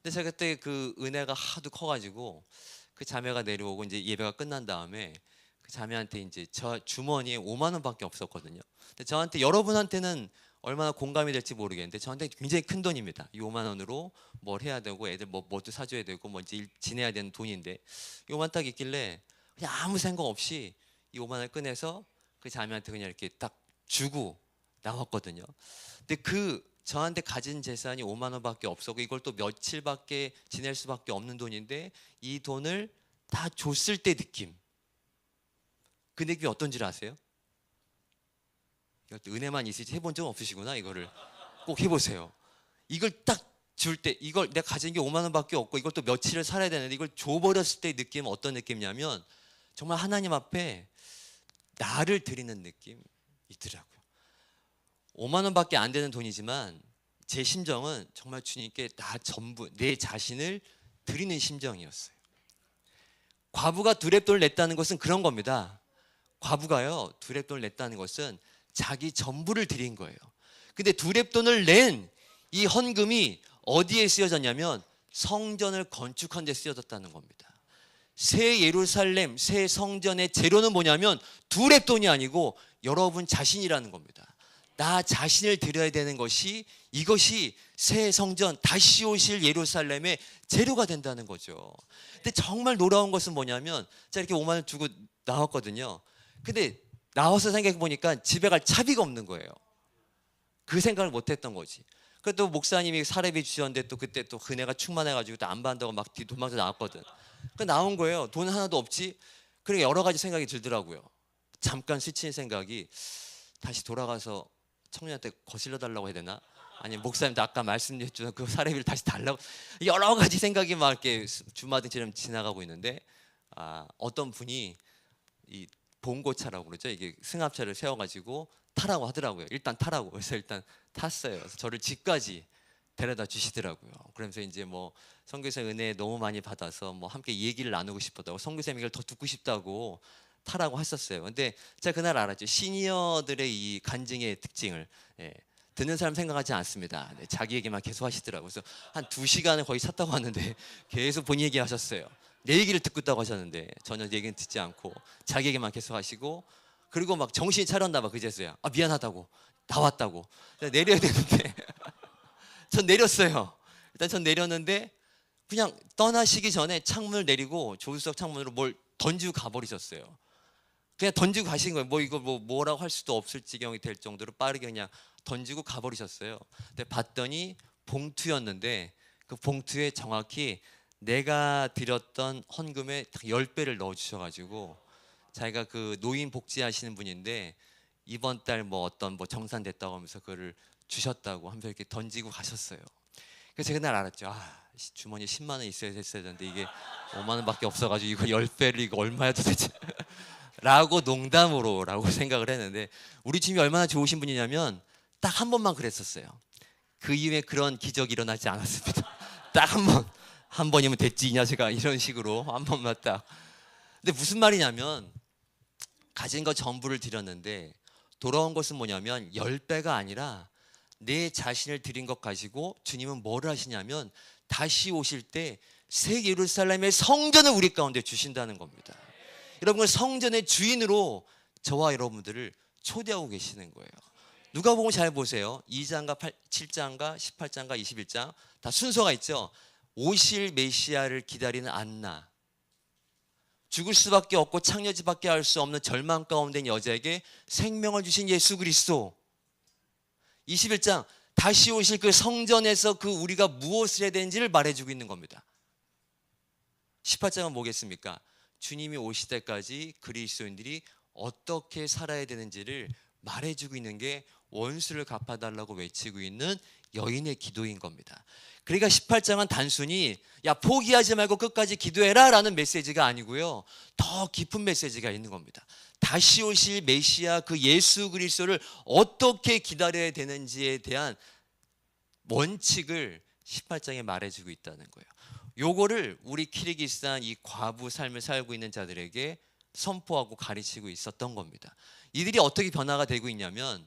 근데 제가 그때 그 은혜가 하도 커가지고 그 자매가 내려오고 이제 예배가 끝난 다음에 그 자매한테 이제 저 주머니에 5만 원밖에 없었거든요. 근데 저한테 여러분한테는 얼마나 공감이 될지 모르겠는데 저한테 굉장히 큰 돈입니다. 이 5만 원으로 뭘 해야 되고 애들 뭐도 사줘야 되고 뭐 이제 지내야 되는 돈인데 요만 딱 있길래 그냥 아무 생각 없이 이 5만 원을 꺼내서 그 자매한테 그냥 이렇게 딱 주고 나왔거든요. 근데 그 저한테 가진 재산이 5만 원밖에 없었고 이걸 또 며칠밖에 지낼 수밖에 없는 돈인데 이 돈을 다 줬을 때 느낌. 그 느낌이 어떤지 아세요? 은혜만 있으지 해본 적 없으시구나. 이거를 꼭 해보세요. 이걸 딱 줄 때 이걸 내가 가진 게 5만 원밖에 없고 이걸 또 며칠을 살아야 되는데 이걸 줘버렸을 때 느낌은 어떤 느낌이냐면 정말 하나님 앞에 나를 드리는 느낌 있더라고요. 5만 원밖에 안 되는 돈이지만 제 심정은 정말 주님께 나 전부 내 자신을 드리는 심정이었어요. 과부가 두렙돈을 냈다는 것은 그런 겁니다. 과부가요 두렙돈을 냈다는 것은 자기 전부를 드린 거예요. 근데 두렙돈을 낸 이 헌금이 어디에 쓰여졌냐면 성전을 건축한 데 쓰여졌다는 겁니다. 새 예루살렘, 새 성전의 재료는 뭐냐면 두렙돈이 아니고 여러분 자신이라는 겁니다. 나 자신을 드려야 되는 것이 이것이 새 성전 다시 오실 예루살렘의 재료가 된다는 거죠. 근데 정말 놀라운 것은 뭐냐면 제가 이렇게 5만 원 주고 나왔거든요. 근데 나와서 생각해 보니까 집에 갈 차비가 없는 거예요. 그 생각을 못 했던 거지. 그래서 또 목사님이 사례비 주셨는데 또 그때 또 은혜가 충만해가지고 또 안 받는다고 막 도망쳐 나왔거든. 그 나온 거예요. 돈 하나도 없지. 그리고 여러 가지 생각이 들더라고요. 잠깐 스친 생각이 다시 돌아가서 청년한테 거실러 달라고 해야 되나? 아니 목사님도 아까 말씀해 주신 그 사례비를 다시 달라고 여러 가지 생각이 막 이렇게 주마등처럼 지나가고 있는데 어떤 분이 이 봉고차라고 그러죠. 이게 승합차를 세워가지고 타라고 하더라고요. 일단 타라고. 그래서 일단 탔어요. 그래서 저를 집까지 데려다 주시더라고요. 그러면서 이제 뭐 선교사 은혜 너무 많이 받아서 뭐 함께 얘기를 나누고 싶었다고 선교사님 이걸 더 듣고 싶다고 타라고 했었어요. 근데 제가 그날 알았죠. 시니어들의 이 간증의 특징을 듣는 사람 생각하지 않습니다. 자기 얘기만 계속 하시더라고요. 그래서 한 2시간을 거의 탔다고 하는데 계속 본 얘기 하셨어요. 내 얘기를 듣고 있다고 하셨는데 전혀 얘기는 듣지 않고 자기 얘기만 계속 하시고 그리고 막 정신이 차렸나 봐 그제서야 미안하다고 나왔다고 내려야 되는데 전 내렸어요. 일단 전 내렸는데 그냥 떠나시기 전에 창문을 내리고 조수석 창문으로 뭘 던지고 가버리셨어요. 그냥 던지고 가신 거예요. 뭐 이거 뭐라고 할 수도 없을 지경이 될 정도로 빠르게 그냥 던지고 가버리셨어요. 근데 봤더니 봉투였는데 그 봉투에 정확히 내가 드렸던 헌금의 10배를 넣어주셔가지고 자기가 그 노인 복지하시는 분인데 이번 달 뭐 어떤 뭐 정산됐다고 하면서 그거를 주셨다고 하면서 이렇게 던지고 가셨어요. 그래서 제가 그날 알았죠. 주머니에 10만 원 있어야 됐어야 되는데 이게 5만 원밖에 없어가지고 이거 10배를 이거 얼마야 도대체 라고 농담으로라고 생각을 했는데 우리 주님이 얼마나 좋으신 분이냐면 딱 한 번만 그랬었어요. 그 이후에 그런 기적이 일어나지 않았습니다. 딱 한 번이면 됐지 이 녀석아 이런 식으로 한 번만 딱. 근데 무슨 말이냐면 가진 것 전부를 드렸는데 돌아온 것은 뭐냐면 10배가 아니라 내 자신을 드린 것 가지고 주님은 뭘 하시냐면 다시 오실 때 새 예루살렘의 성전을 우리 가운데 주신다는 겁니다. 여러분 성전의 주인으로 저와 여러분들을 초대하고 계시는 거예요. 누가복음 잘 보세요. 2장과 7장과 18장과 21장 다 순서가 있죠. 오실 메시아를 기다리는 안나, 죽을 수밖에 없고 창녀지밖에 할 수 없는 절망 가운데 있는 여자에게 생명을 주신 예수 그리스도. 21장 다시 오실 그 성전에서 그 우리가 무엇을 해야 되는지를 말해주고 있는 겁니다. 18장은 뭐겠습니까? 주님이 오실 때까지 그리스도인들이 어떻게 살아야 되는지를 말해주고 있는 게 원수를 갚아달라고 외치고 있는 여인의 기도인 겁니다. 그러니까 18장은 단순히 야 포기하지 말고 끝까지 기도해라 라는 메시지가 아니고요. 더 깊은 메시지가 있는 겁니다. 다시 오실 메시아 그 예수 그리스도를 어떻게 기다려야 되는지에 대한 원칙을 18장에 말해주고 있다는 거예요. 요거를 우리 키르기스탄 이 과부 삶을 살고 있는 자들에게 선포하고 가르치고 있었던 겁니다. 이들이 어떻게 변화가 되고 있냐면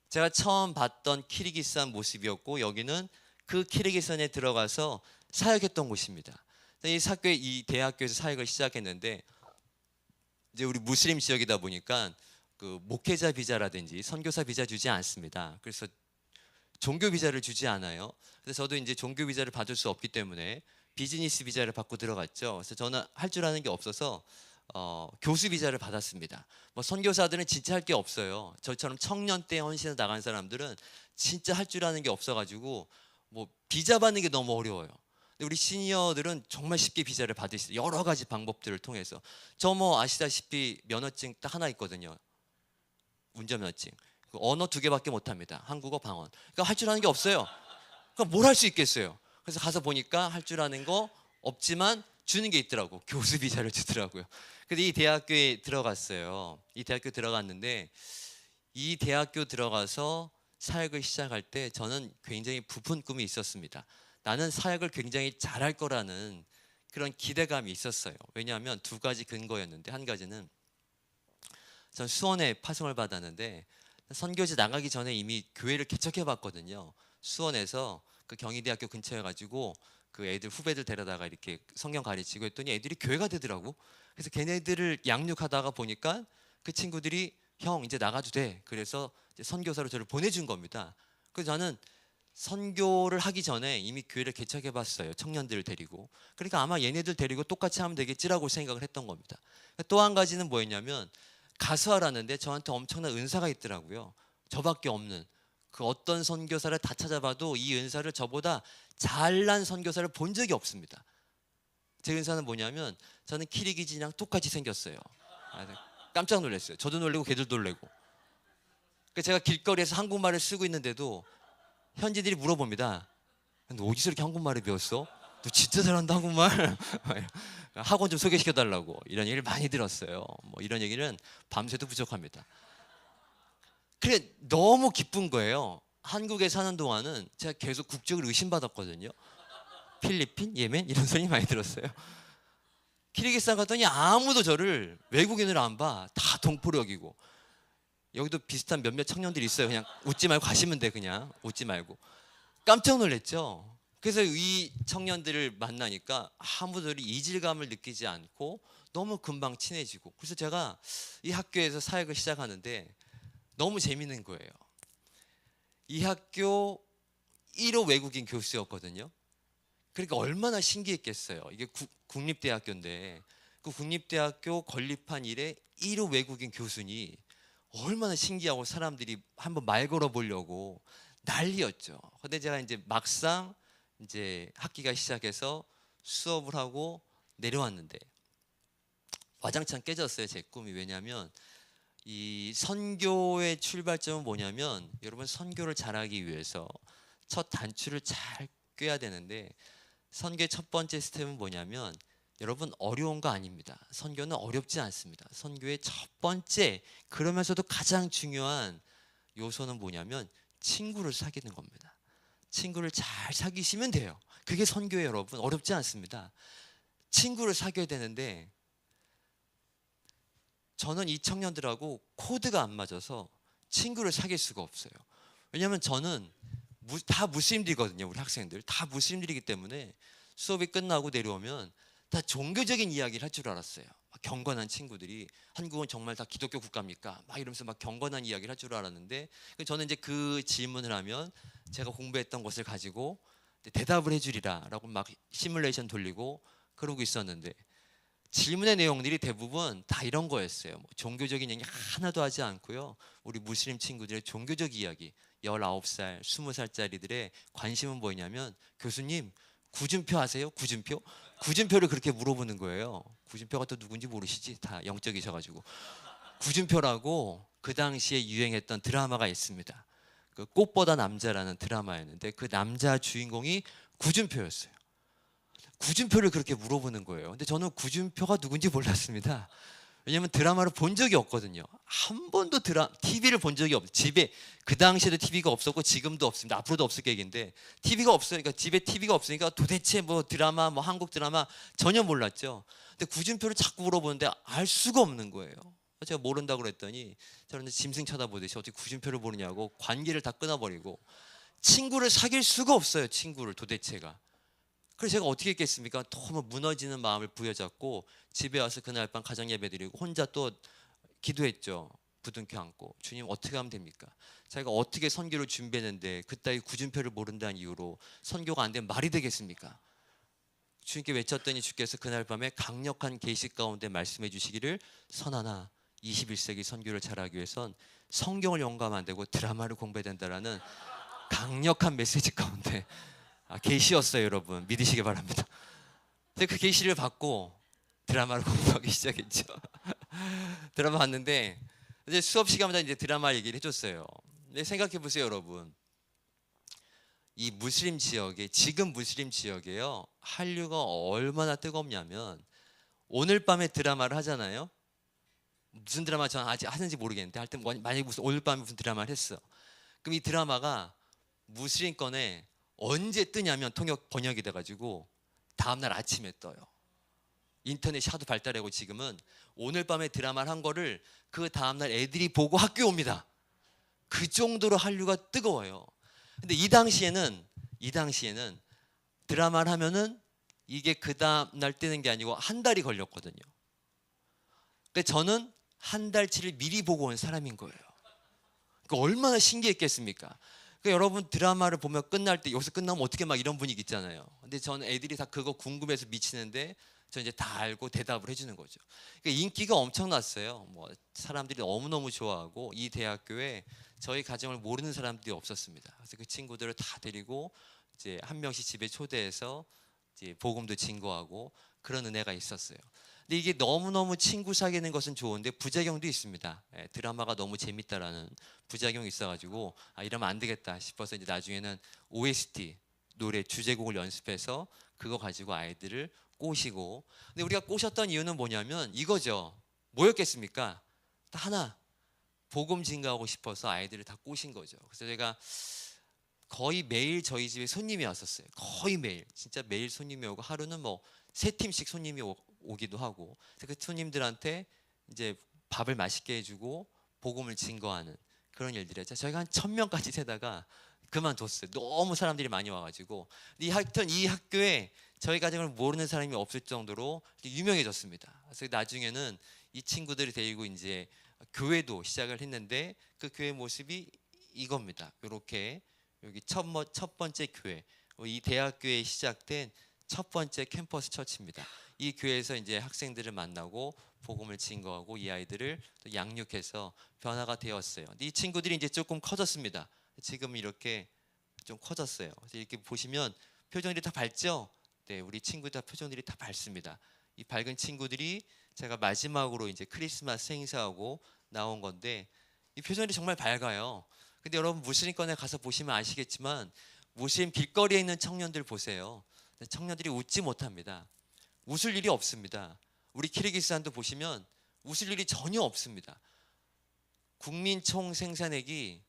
제가 처음 봤던 키르기스탄 모습이었고 여기는 그 키르기스탄에 들어가서 사역했던 곳입니다. 이 대학교에서 사역을 시작했는데 이제 우리 무슬림 지역이다 보니까 그 목회자 비자라든지 선교사 비자 주지 않습니다. 그래서 종교 비자를 주지 않아요. 그래서 저도 이제 종교 비자를 받을 수 없기 때문에 비즈니스 비자를 받고 들어갔죠. 그래서 저는 할 줄 아는 게 없어서 교수 비자를 받았습니다. 뭐 선교사들은 진짜 할 게 없어요. 저처럼 청년 때 헌신에 나간 사람들은 진짜 할 줄 아는 게 없어가지고 뭐 비자 받는 게 너무 어려워요. 근데 우리 시니어들은 정말 쉽게 비자를 받을 수 있어요. 여러 가지 방법들을 통해서. 저 뭐 아시다시피 면허증 딱 하나 있거든요. 운전면허증. 그 언어 2개밖에 못합니다. 한국어, 방언. 그러니까 할 줄 아는 게 없어요. 그러니까 뭘 할 수 있겠어요. 그래서 가서 보니까 할 줄 아는 거 없지만 주는 게 있더라고. 교수 비자를 주더라고요. 그래서 이 대학교에 들어갔어요. 이 대학교 들어갔는데 이 대학교 들어가서 사역을 시작할 때 저는 굉장히 부푼 꿈이 있었습니다. 나는 사역을 굉장히 잘할 거라는 그런 기대감이 있었어요. 왜냐하면 2가지 근거였는데, 한 가지는 전 수원에 파송을 받았는데 선교지 나가기 전에 이미 교회를 개척해 봤거든요. 수원에서 그 경희대학교 근처에 가지고 그 애들 후배들 데려다가 이렇게 성경 가르치고 했더니 애들이 교회가 되더라고. 그래서 걔네들을 양육하다가 보니까 그 친구들이 형 이제 나가도 돼. 그래서 이제 선교사로 저를 보내준 겁니다. 그래서 저는 선교를 하기 전에 이미 교회를 개척해 봤어요. 청년들을 데리고. 그러니까 아마 얘네들 데리고 똑같이 하면 되겠지라고 생각을 했던 겁니다. 또 한 가지는 뭐였냐면 가서 하라는데 저한테 엄청난 은사가 있더라고요. 저밖에 없는 그 어떤 선교사를 다 찾아봐도 이 은사를 저보다 잘난 선교사를 본 적이 없습니다. 제 은사는 뭐냐면 저는 키리기진이랑 똑같이 생겼어요. 깜짝 놀랐어요. 저도 놀래고 걔들도 놀래고. 제가 길거리에서 한국말을 쓰고 있는데도 현지들이 물어봅니다. 너 어디서 이렇게 한국말을 배웠어? 너 진짜 잘한다 한국말. 학원 좀 소개시켜달라고 이런 얘기를 많이 들었어요. 뭐 이런 얘기는 밤새도 부족합니다. 그래 너무 기쁜 거예요. 한국에 사는 동안은 제가 계속 국적을 의심받았거든요. 필리핀, 예멘 이런 소리 많이 들었어요. 키르기스탄 갔더니 아무도 저를 외국인으로 안 봐. 다 동포로 여기고. 여기도 비슷한 몇몇 청년들이 있어요. 그냥 웃지 말고 가시면 돼. 그냥 웃지 말고. 깜짝 놀랐죠. 그래서 이 청년들을 만나니까 아무들이 이질감을 느끼지 않고 너무 금방 친해지고. 그래서 제가 이 학교에서 사역을 시작하는데 너무 재밌는 거예요. 이 학교 1호 외국인 교수였거든요. 그러니까 얼마나 신기했겠어요. 이게 국립대학교인데 그 국립대학교 건립한 이래 1호 외국인 교수니 얼마나 신기하고 사람들이 한번 말 걸어 보려고 난리였죠. 근데 제가 이제 막상 이제 학기가 시작해서 수업을 하고 내려왔는데 와장창 깨졌어요. 제 꿈이. 왜냐하면 이 선교의 출발점은 뭐냐면 여러분 선교를 잘하기 위해서 첫 단추를 잘 꿰야 되는데 선교의 첫 번째 스텝은 뭐냐면 여러분 어려운 거 아닙니다. 선교는 어렵지 않습니다. 선교의 첫 번째 그러면서도 가장 중요한 요소는 뭐냐면 친구를 사귀는 겁니다. 친구를 잘 사귀시면 돼요. 그게 선교예요. 여러분 어렵지 않습니다. 친구를 사귀어야 되는데 저는 이 청년들하고 코드가 안 맞아서 친구를 사귈 수가 없어요. 왜냐하면 저는 다 무슬림들이거든요. 우리 학생들 다 무슬림들이기 때문에 수업이 끝나고 내려오면 다 종교적인 이야기를 할 줄 알았어요. 경건한 친구들이 한국은 정말 다 기독교 국가입니까? 막 이러면서 막 경건한 이야기를 할 줄 알았는데 저는 이제 그 질문을 하면 제가 공부했던 것을 가지고 대답을 해주리라라고 막 시뮬레이션 돌리고 그러고 있었는데 질문의 내용들이 대부분 다 이런 거였어요. 뭐 종교적인 얘기 하나도 하지 않고요. 우리 무슬림 친구들의 종교적 이야기 19살, 20살짜리들의 관심은 뭐냐면 교수님 구준표 아세요? 구준표? 구준표를 그렇게 물어보는 거예요. 구준표가 또 누군지 모르시지? 다 영적이셔가지고. 구준표라고 그 당시에 유행했던 드라마가 있습니다. 그 꽃보다 남자라는 드라마였는데 그 남자 주인공이 구준표였어요. 구준표를 그렇게 물어보는 거예요. 근데 저는 구준표가 누군지 몰랐습니다. 왜냐면 드라마를 본 적이 없거든요. 한 번도 TV를 본 적이 없어요. 집에 그 당시에도 TV가 없었고 지금도 없습니다. 앞으로도 없을 계획인데 TV가 없으니까 집에 TV가 없으니까 도대체 뭐 드라마 뭐 한국 드라마 전혀 몰랐죠. 근데 구준표를 자꾸 물어보는데 알 수가 없는 거예요. 제가 모른다고 그랬더니 저는 짐승 쳐다보듯이 어떻게 구준표를 모르냐고 관계를 다 끊어버리고 친구를 사귈 수가 없어요. 친구를 도대체가. 그래서 제가 어떻게 했겠습니까? 너무 무너지는 마음을 부여잡고 집에 와서 그날 밤 가정 예배 드리고 혼자 또 기도했죠. 부둥켜 안고 주님 어떻게 하면 됩니까? 자기가 어떻게 선교를 준비했는데 그따위 구준표를 모른다는 이유로 선교가 안 되면 말이 되겠습니까? 주님께 외쳤더니 주께서 그날 밤에 강력한 계시 가운데 말씀해 주시기를, 선하나 21세기 선교를 잘하기 위해선 성경을 연구하면 안 되고 드라마를 공부해야 된다라는 강력한 메시지 가운데 계시였어요. 여러분 믿으시기 바랍니다. 근데 그 계시를 받고 드라마를 공부하기 시작했죠. 드라마 봤는데 이제 수업 시간마다 이제 드라마 얘기를 해줬어요. 근데 생각해 보세요, 여러분. 이 무슬림 지역에, 지금 무슬림 지역에요, 한류가 얼마나 뜨겁냐면 오늘 밤에 드라마를 하잖아요. 무슨 드라마 저는 아직 하는지 모르겠는데 하여튼 만약에 무슨 오늘 밤에 무슨 드라마를 했어. 그럼 이 드라마가 무슬림권에 언제 뜨냐면 통역 번역이 돼가지고 다음날 아침에 떠요. 인터넷이 하도 발달하고 지금은 오늘 밤에 드라마를 한 거를 그 다음날 애들이 보고 학교에 옵니다. 그 정도로 한류가 뜨거워요. 근데 이 당시에는 드라마를 하면은 이게 그 다음날 뜨는 게 아니고 한 달이 걸렸거든요. 그러니까 저는 한 달치를 미리 보고 온 사람인 거예요. 그러니까 얼마나 신기했겠습니까? 그러니까 여러분 드라마를 보면 끝날 때 여기서 끝나면 어떻게 막 이런 분위기 있잖아요. 근데 저는 애들이 다 그거 궁금해서 미치는데 저 이제 다 알고 대답을 해주는 거죠. 그러니까 인기가 엄청났어요. 뭐 사람들이 너무너무 좋아하고 이 대학교에 저희 가정을 모르는 사람들이 없었습니다. 그래서 그 친구들을 다 데리고 이제 한 명씩 집에 초대해서 이제 복음도 증거하고 그런 은혜가 있었어요. 근데 이게 너무너무 친구 사귀는 것은 좋은데 부작용도 있습니다. 드라마가 너무 재밌다라는 부작용이 있어가지고 이러면 안 되겠다 싶어서 이제 나중에는 OST 노래 주제곡을 연습해서 그거 가지고 아이들을 꼬시고. 근데 우리가 꼬셨던 이유는 뭐냐면 이거죠. 뭐였겠습니까? 딱 하나, 복음 증거하고 싶어서 아이들을 다 꼬신 거죠. 그래서 제가 거의 매일 저희 집에 손님이 왔었어요. 거의 매일, 진짜 매일 손님이 오고 하루는 뭐 3팀씩 손님이 오기도 하고. 그 손님들한테 이제 밥을 맛있게 해주고 복음을 증거하는 그런 일들을 했죠. 저희가 한 1000명까지 세다가 그만뒀어요. 너무 사람들이 많이 와가지고. 하여튼 이 학교에 저희 가정을 모르는 사람이 없을 정도로 유명해졌습니다. 그래서 나중에는 이 친구들을 데리고 이제 교회도 시작을 했는데 그 교회 모습이 이겁니다. 이렇게 여기 첫 번째 교회, 이 대학교에 시작된 첫 번째 캠퍼스 처치입니다. 이 교회에서 이제 학생들을 만나고 복음을 증거하고 이 아이들을 또 양육해서 변화가 되었어요. 이 친구들이 이제 조금 커졌습니다. 지금 이렇게 좀 커졌어요. 그래서 이렇게 보시면 표정들이 다 밝죠? 네, 우리 친구들 표정들이 다 밝습니다. 이 밝은 친구들이 제가 마지막으로 이제 크리스마스 행사하고 나온 건데 이 표정들이 정말 밝아요. 근데 여러분 무슬림권에 가서 보시면 아시겠지만 무슬림 길거리에 있는 청년들 보세요. 청년들이 웃지 못합니다. 웃을 일이 없습니다. 우리 키르기스탄도 보시면 웃을 일이 전혀 없습니다. 국민 총 생산액이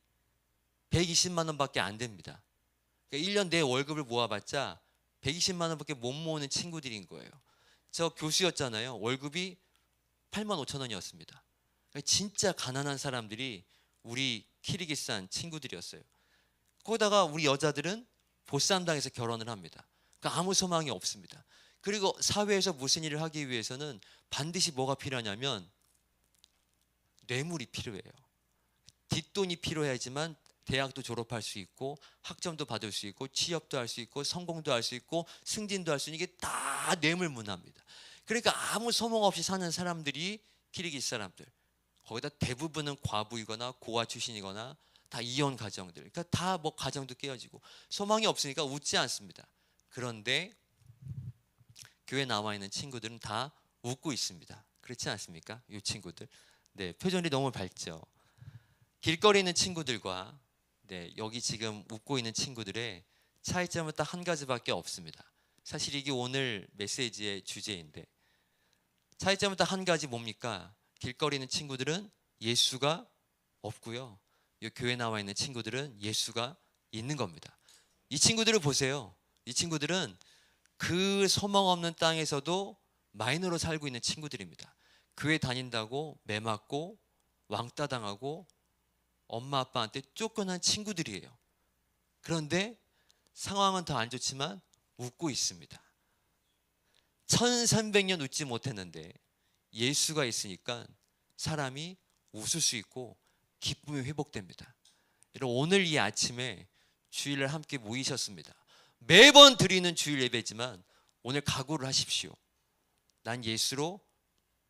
120만 원밖에 안 됩니다. 그러니까 1년 내 월급을 모아봤자 120만 원밖에 못 모으는 친구들인 거예요. 저 교수였잖아요. 월급이 8만 5천 원이었습니다. 그러니까 진짜 가난한 사람들이 우리 키르기스탄 친구들이었어요. 거기다가 우리 여자들은 보쌈당에서 결혼을 합니다. 그러니까 아무 소망이 없습니다. 그리고 사회에서 무슨 일을 하기 위해서는 반드시 뭐가 필요하냐면 뇌물이 필요해요. 뒷돈이 필요하지만 대학도 졸업할 수 있고 학점도 받을 수 있고 취업도 할 수 있고 성공도 할 수 있고 승진도 할 수 있는 게 다 뇌물 문화입니다. 그러니까 아무 소망 없이 사는 사람들이 키르기스 사람들, 거기다 대부분은 과부이거나 고아 출신이거나 다 이혼 가정들, 그러니까 다 뭐 가정도 깨어지고 소망이 없으니까 웃지 않습니다. 그런데 교회 나와 있는 친구들은 다 웃고 있습니다. 그렇지 않습니까? 이 친구들, 네, 표정이 너무 밝죠. 길거리에 있는 친구들과 네, 여기 지금 웃고 있는 친구들의 차이점은 딱 한 가지밖에 없습니다. 사실 이게 오늘 메시지의 주제인데 차이점은 딱 한 가지 뭡니까? 길거리에 있는 친구들은 예수가 없고요. 이 교회 나와 있는 친구들은 예수가 있는 겁니다. 이 친구들을 보세요. 이 친구들은 그 소망 없는 땅에서도 마이너로 살고 있는 친구들입니다. 교회 다닌다고 매 맞고 왕따 당하고 엄마 아빠한테 쫓겨난 친구들이에요. 그런데 상황은 더 안 좋지만 웃고 있습니다. 1300년 웃지 못했는데 예수가 있으니까 사람이 웃을 수 있고 기쁨이 회복됩니다. 여러분, 오늘 이 아침에 주일날 함께 모이셨습니다. 매번 드리는 주일 예배지만 오늘 각오를 하십시오. 난 예수로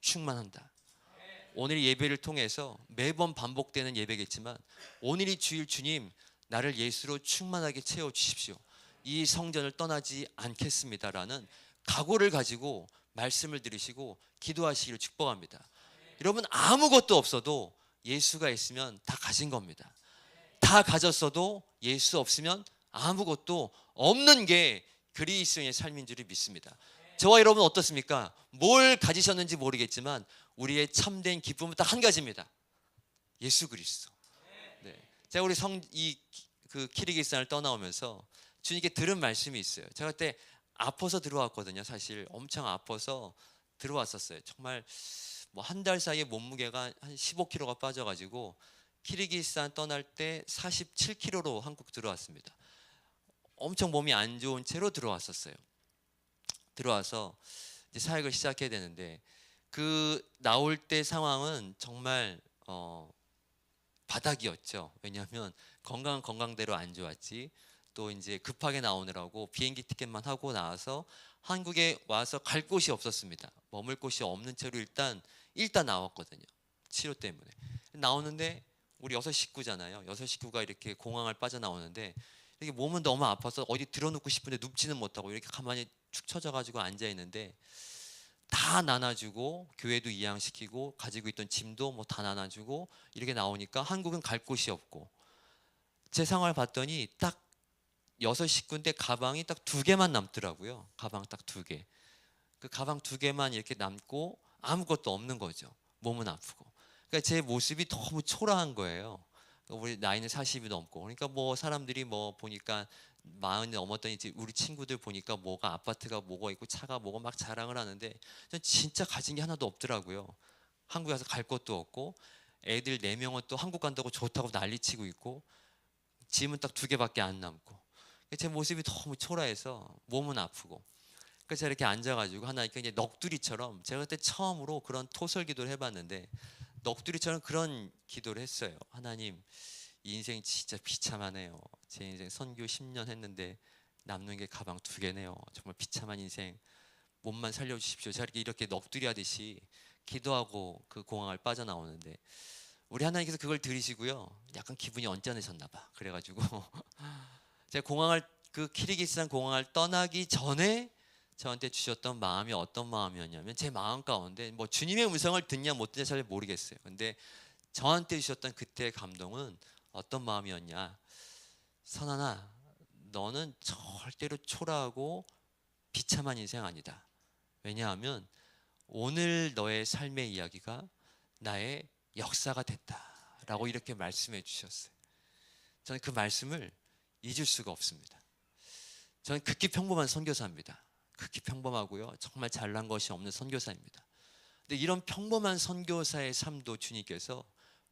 충만한다. 오늘 이 예배를 통해서 매번 반복되는 예배겠지만 오늘이 주일, 주님 나를 예수로 충만하게 채워주십시오. 이 성전을 떠나지 않겠습니다라는 각오를 가지고 말씀을 들으시고 기도하시기를 축복합니다. 여러분, 아무것도 없어도 예수가 있으면 다 가진 겁니다. 다 가졌어도 예수 없으면 아무것도 없는 게 그리스도인의 삶인 줄 믿습니다. 저와 여러분 어떻습니까? 뭘 가지셨는지 모르겠지만 우리의 참된 기쁨은 딱 한 가지입니다. 예수 그리스도. 네. 제가 우리 그 키르기스탄을 떠나오면서 주님께 들은 말씀이 있어요. 제가 그때 아파서 들어왔거든요. 사실 엄청 아파서 들어왔었어요. 정말 뭐 한 달 사이에 몸무게가 한 15kg가 빠져가지고 키르기스탄 떠날 때 47kg로 한국 들어왔습니다. 엄청 몸이 안 좋은 채로 들어왔었어요. 들어와서 이제 사역을 시작해야 되는데 그 나올 때 상황은 정말 바닥이었죠. 왜냐하면 건강은 건강대로 안 좋았지. 또 이제 급하게 나오느라고 비행기 티켓만 하고 나와서 한국에 와서 갈 곳이 없었습니다. 머물 곳이 없는 채로 일단 나왔거든요. 치료 때문에. 나오는데 우리 6식구잖아요. 6식구가 이렇게 공항을 빠져나오는데 이렇게 몸은 너무 아파서 어디 들어눕고 싶은데 눕지는 못하고 이렇게 가만히 축 처져가지고 앉아있는데 다 나눠주고 교회도 이양시키고 가지고 있던 짐도 뭐 다 나눠주고 이렇게 나오니까 한국은 갈 곳이 없고 제 상황을 봤더니 딱 6식구인데 가방이 딱 2개만 남더라고요. 가방 딱 2개. 그 가방 2개만 이렇게 남고 아무것도 없는 거죠. 몸은 아프고. 그러니까 제 모습이 너무 초라한 거예요. 우리 나이는 40이 넘고. 그러니까 뭐 사람들이 뭐 보니까 40 넘었더니 이제 우리 친구들 보니까 뭐가 아파트가 뭐가 있고 차가 뭐가 막 자랑을 하는데 전 진짜 가진 게 하나도 없더라고요. 한국에 와서 갈 것도 없고 애들 4명은 또 한국 간다고 좋다고 난리치고 있고 짐은 딱 2개밖에 안 남고 제 모습이 너무 초라해서 몸은 아프고 그래서 이렇게 앉아가지고 하나님께 이제 넋두리처럼 제가 그때 처음으로 그런 토설 기도를 해봤는데 넋두리처럼 그런 기도를 했어요. 하나님, 이 인생 진짜 비참하네요. 제 인생 선교 10년 했는데 남는 게 가방 2개네요. 정말 비참한 인생. 몸만 살려주십시오. 제가 이렇게 넋두리 하듯이 기도하고 그 공항을 빠져나오는데 우리 하나님께서 그걸 들으시고요. 약간 기분이 언짢으셨나 봐. 그래가지고 제가 그 키르기스탄 공항을 떠나기 전에 저한테 주셨던 마음이 어떤 마음이었냐면 제 마음 가운데 뭐 주님의 음성을 듣냐 못 듣냐 잘 모르겠어요. 근데 저한테 주셨던 그때의 감동은 어떤 마음이었냐. 선한아, 너는 절대로 초라하고 비참한 인생 아니다. 왜냐하면 오늘 너의 삶의 이야기가 나의 역사가 됐다라고 이렇게 말씀해 주셨어요. 저는 그 말씀을 잊을 수가 없습니다. 저는 극히 평범한 선교사입니다. 극히 평범하고요. 정말 잘난 것이 없는 선교사입니다. 근데 이런 평범한 선교사의 삶도 주님께서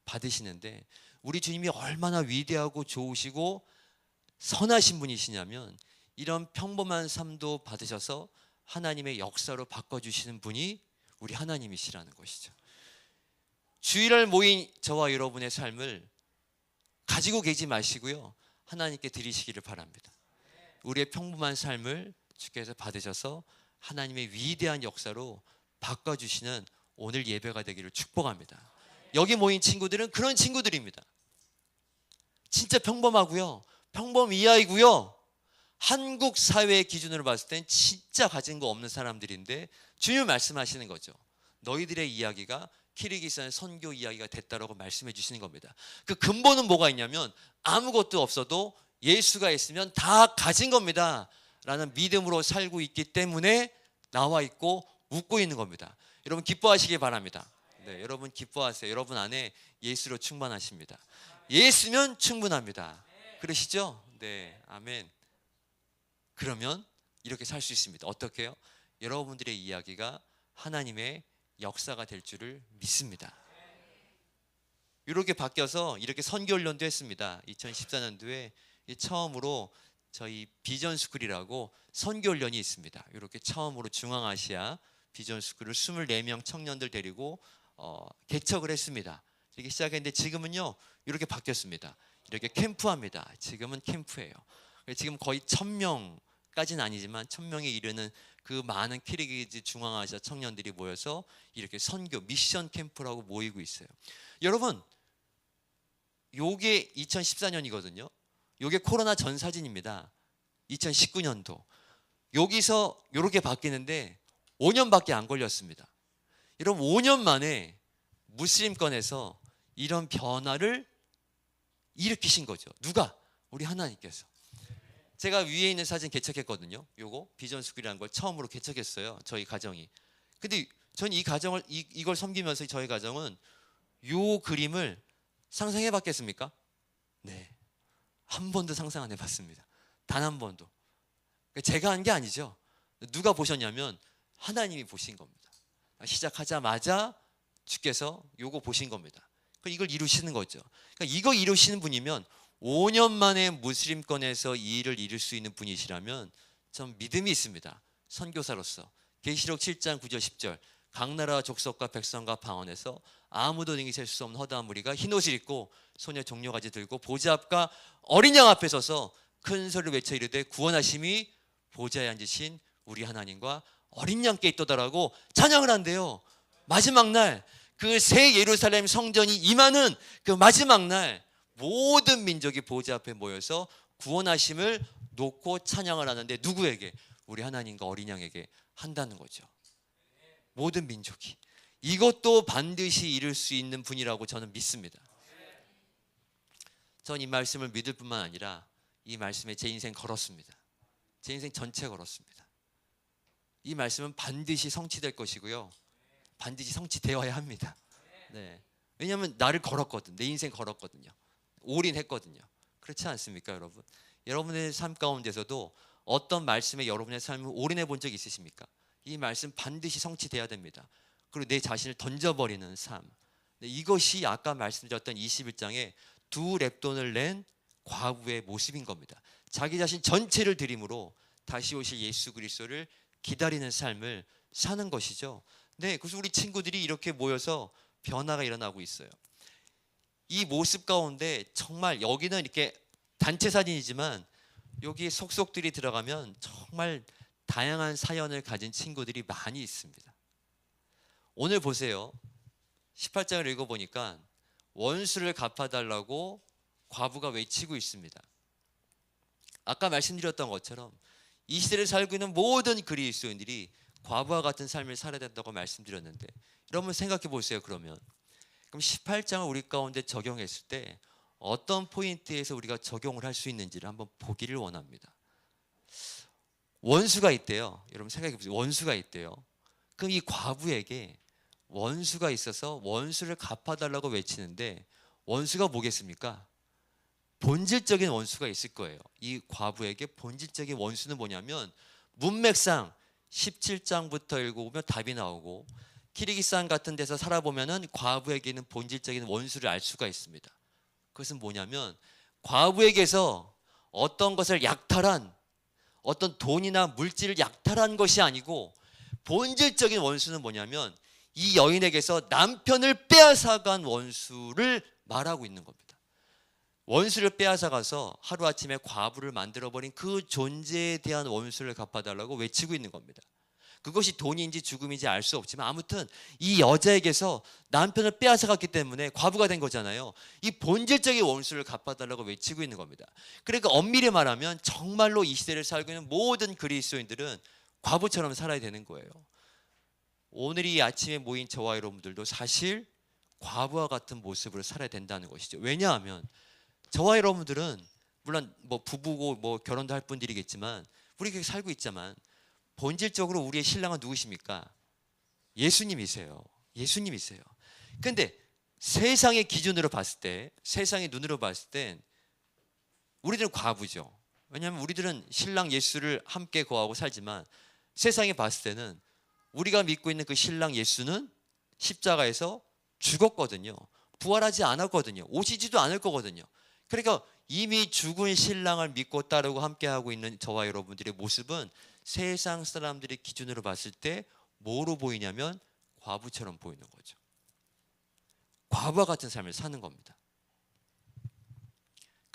받으시는데 우리 주님이 얼마나 위대하고 좋으시고 선하신 분이시냐면 이런 평범한 삶도 받으셔서 하나님의 역사로 바꿔주시는 분이 우리 하나님이시라는 것이죠. 주일날 모인 저와 여러분의 삶을 가지고 계지 마시고요. 하나님께 드리시기를 바랍니다. 우리의 평범한 삶을 주께서 받으셔서 하나님의 위대한 역사로 바꿔주시는 오늘 예배가 되기를 축복합니다. 여기 모인 친구들은 그런 친구들입니다. 진짜 평범하고요. 평범 이하이고요. 한국 사회의 기준으로 봤을 땐 진짜 가진 거 없는 사람들인데 주님 말씀하시는 거죠. 너희들의 이야기가 키르기스탄 선교 이야기가 됐다라고 말씀해 주시는 겁니다. 그 근본은 뭐가 있냐면 아무것도 없어도 예수가 있으면 다 가진 겁니다 라는 믿음으로 살고 있기 때문에 나와 있고 웃고 있는 겁니다. 여러분 기뻐하시기 바랍니다. 네, 여러분 기뻐하세요. 여러분 안에 예수로 충만하십니다. 예수면 충분합니다. 그러시죠? 네, 아멘. 그러면 이렇게 살 수 있습니다. 어떻게 해요? 여러분들의 이야기가 하나님의 역사가 될 줄을 믿습니다. 이렇게 바뀌어서 이렇게 선교훈련도 했습니다. 2014년도에 처음으로 저희 비전스쿨이라고 선교훈련이 있습니다. 이렇게 처음으로 중앙아시아 비전스쿨을 24명 청년들 데리고 개척을 했습니다. 이렇게 시작했는데 지금은요 이렇게 바뀌었습니다. 이렇게 캠프합니다. 지금은 캠프예요. 지금 거의 1000명까지는 아니지만 1000명에 이르는 그 많은 키르기즈 중앙아시아 청년들이 모여서 이렇게 선교 미션 캠프라고 모이고 있어요. 여러분, 요게 2014년이거든요. 요게 코로나 전 사진입니다. 2019년도. 여기서 이렇게 바뀌는데 5년밖에 안 걸렸습니다. 여러분, 5년 만에 무슬림권에서 이런 변화를 일으키신 거죠. 누가? 우리 하나님께서. 제가 위에 있는 사진 개척했거든요. 요거 비전 스쿨이라는 걸 처음으로 개척했어요. 저희 가정이. 근데 전 이 가정을 이걸 섬기면서 저희 가정은 요 그림을 상상해 봤겠습니까? 네. 한 번도 상상 안 해봤습니다. 단 한 번도. 제가 한 게 아니죠. 누가 보셨냐면 하나님이 보신 겁니다. 시작하자마자 주께서 요거 보신 겁니다. 이걸 이루시는 거죠. 그러니까 이거 이루시는 분이면 5년 만에 무슬림권에서 이 일을 이룰 수 있는 분이시라면 전 믿음이 있습니다. 선교사로서 계시록 7장 9절 10절 각 나라 족속과 백성과 방언에서 아무도 능히 셀 수 없는 허다한 무리가 흰옷을 입고 소녀 종려가지 들고 보좌 앞과 어린 양 앞에 서서 큰 소리로 외쳐 이르되 구원하심이 보좌에 앉으신 우리 하나님과 어린 양께 있도다라고 찬양을 한대요. 마지막 날 그 새 예루살렘 성전이 임하는 그 마지막 날 모든 민족이 보좌 앞에 모여서 구원하심을 놓고 찬양을 하는데 누구에게? 우리 하나님과 어린 양에게 한다는 거죠. 모든 민족이. 이것도 반드시 이룰 수 있는 분이라고 저는 믿습니다. 전 이 말씀을 믿을 뿐만 아니라 이 말씀에 제 인생 걸었습니다. 제 인생 전체 걸었습니다. 이 말씀은 반드시 성취될 것이고요. 반드시 성취되어야 합니다. 네. 왜냐하면 나를 걸었거든. 내 인생 걸었거든요. 올인했거든요. 그렇지 않습니까, 여러분? 여러분의 삶 가운데서도 어떤 말씀에 여러분의 삶을 올인해 본 적 있으십니까? 이 말씀 반드시 성취돼야 됩니다. 그리고 내 자신을 던져버리는 삶. 네, 이것이 아까 말씀드렸던 21장에 두 렙돈을 낸 과부의 모습인 겁니다. 자기 자신 전체를 드림으로 다시 오실 예수 그리스도를 기다리는 삶을 사는 것이죠. 네, 그래서 우리 친구들이 이렇게 모여서 변화가 일어나고 있어요. 이 모습 가운데 정말 여기는 이렇게 단체 사진이지만 여기 속속들이 들어가면 정말 다양한 사연을 가진 친구들이 많이 있습니다. 오늘 보세요. 18장을 읽어보니까 원수를 갚아달라고 과부가 외치고 있습니다. 아까 말씀드렸던 것처럼 이 시대를 살고 있는 모든 그리스도인들이 과부와 같은 삶을 살아야 된다고 말씀드렸는데 여러분 생각해 보세요. 그럼 18장을 우리 가운데 적용했을 때 어떤 포인트에서 우리가 적용을 할 수 있는지를 한번 보기를 원합니다. 원수가 있대요. 여러분 생각해 보세요. 원수가 있대요. 그럼 이 과부에게 원수가 있어서 원수를 갚아달라고 외치는데 원수가 뭐겠습니까? 본질적인 원수가 있을 거예요. 이 과부에게 본질적인 원수는 뭐냐면 문맥상 17장부터 읽어보면 답이 나오고 키르기스탄 같은 데서 살아보면은 과부에게는 본질적인 원수를 알 수가 있습니다. 그것은 뭐냐면 과부에게서 어떤 것을 약탈한 어떤 돈이나 물질을 약탈한 것이 아니고 본질적인 원수는 뭐냐면 이 여인에게서 남편을 빼앗아간 원수를 말하고 있는 겁니다. 원수를 빼앗아가서 하루아침에 과부를 만들어버린 그 존재에 대한 원수를 갚아달라고 외치고 있는 겁니다. 그것이 돈인지 죽음인지 알 수 없지만 아무튼 이 여자에게서 남편을 빼앗아갔기 때문에 과부가 된 거잖아요. 이 본질적인 원수를 갚아달라고 외치고 있는 겁니다. 그러니까 엄밀히 말하면 정말로 이 시대를 살고 있는 모든 그리스도인들은 과부처럼 살아야 되는 거예요. 오늘 이 아침에 모인 저와 여러분들도 사실 과부와 같은 모습으로 살아야 된다는 것이죠. 왜냐하면 저와 여러분들은 물론 뭐 부부고 뭐 결혼도 할 분들이겠지만 우리 그렇게 살고 있지만 본질적으로 우리의 신랑은 누구십니까? 예수님이세요. 예수님이세요. 근데 세상의 기준으로 봤을 때, 세상의 눈으로 봤을 땐 우리들은 과부죠. 왜냐하면 우리들은 신랑 예수를 함께 거하고 살지만 세상에 봤을 때는 우리가 믿고 있는 그 신랑 예수는 십자가에서 죽었거든요. 부활하지 않았거든요. 오시지도 않을 거거든요. 그러니까 이미 죽은 신랑을 믿고 따르고 함께하고 있는 저와 여러분들의 모습은 세상 사람들의 기준으로 봤을 때 뭐로 보이냐면 과부처럼 보이는 거죠. 과부와 같은 삶을 사는 겁니다.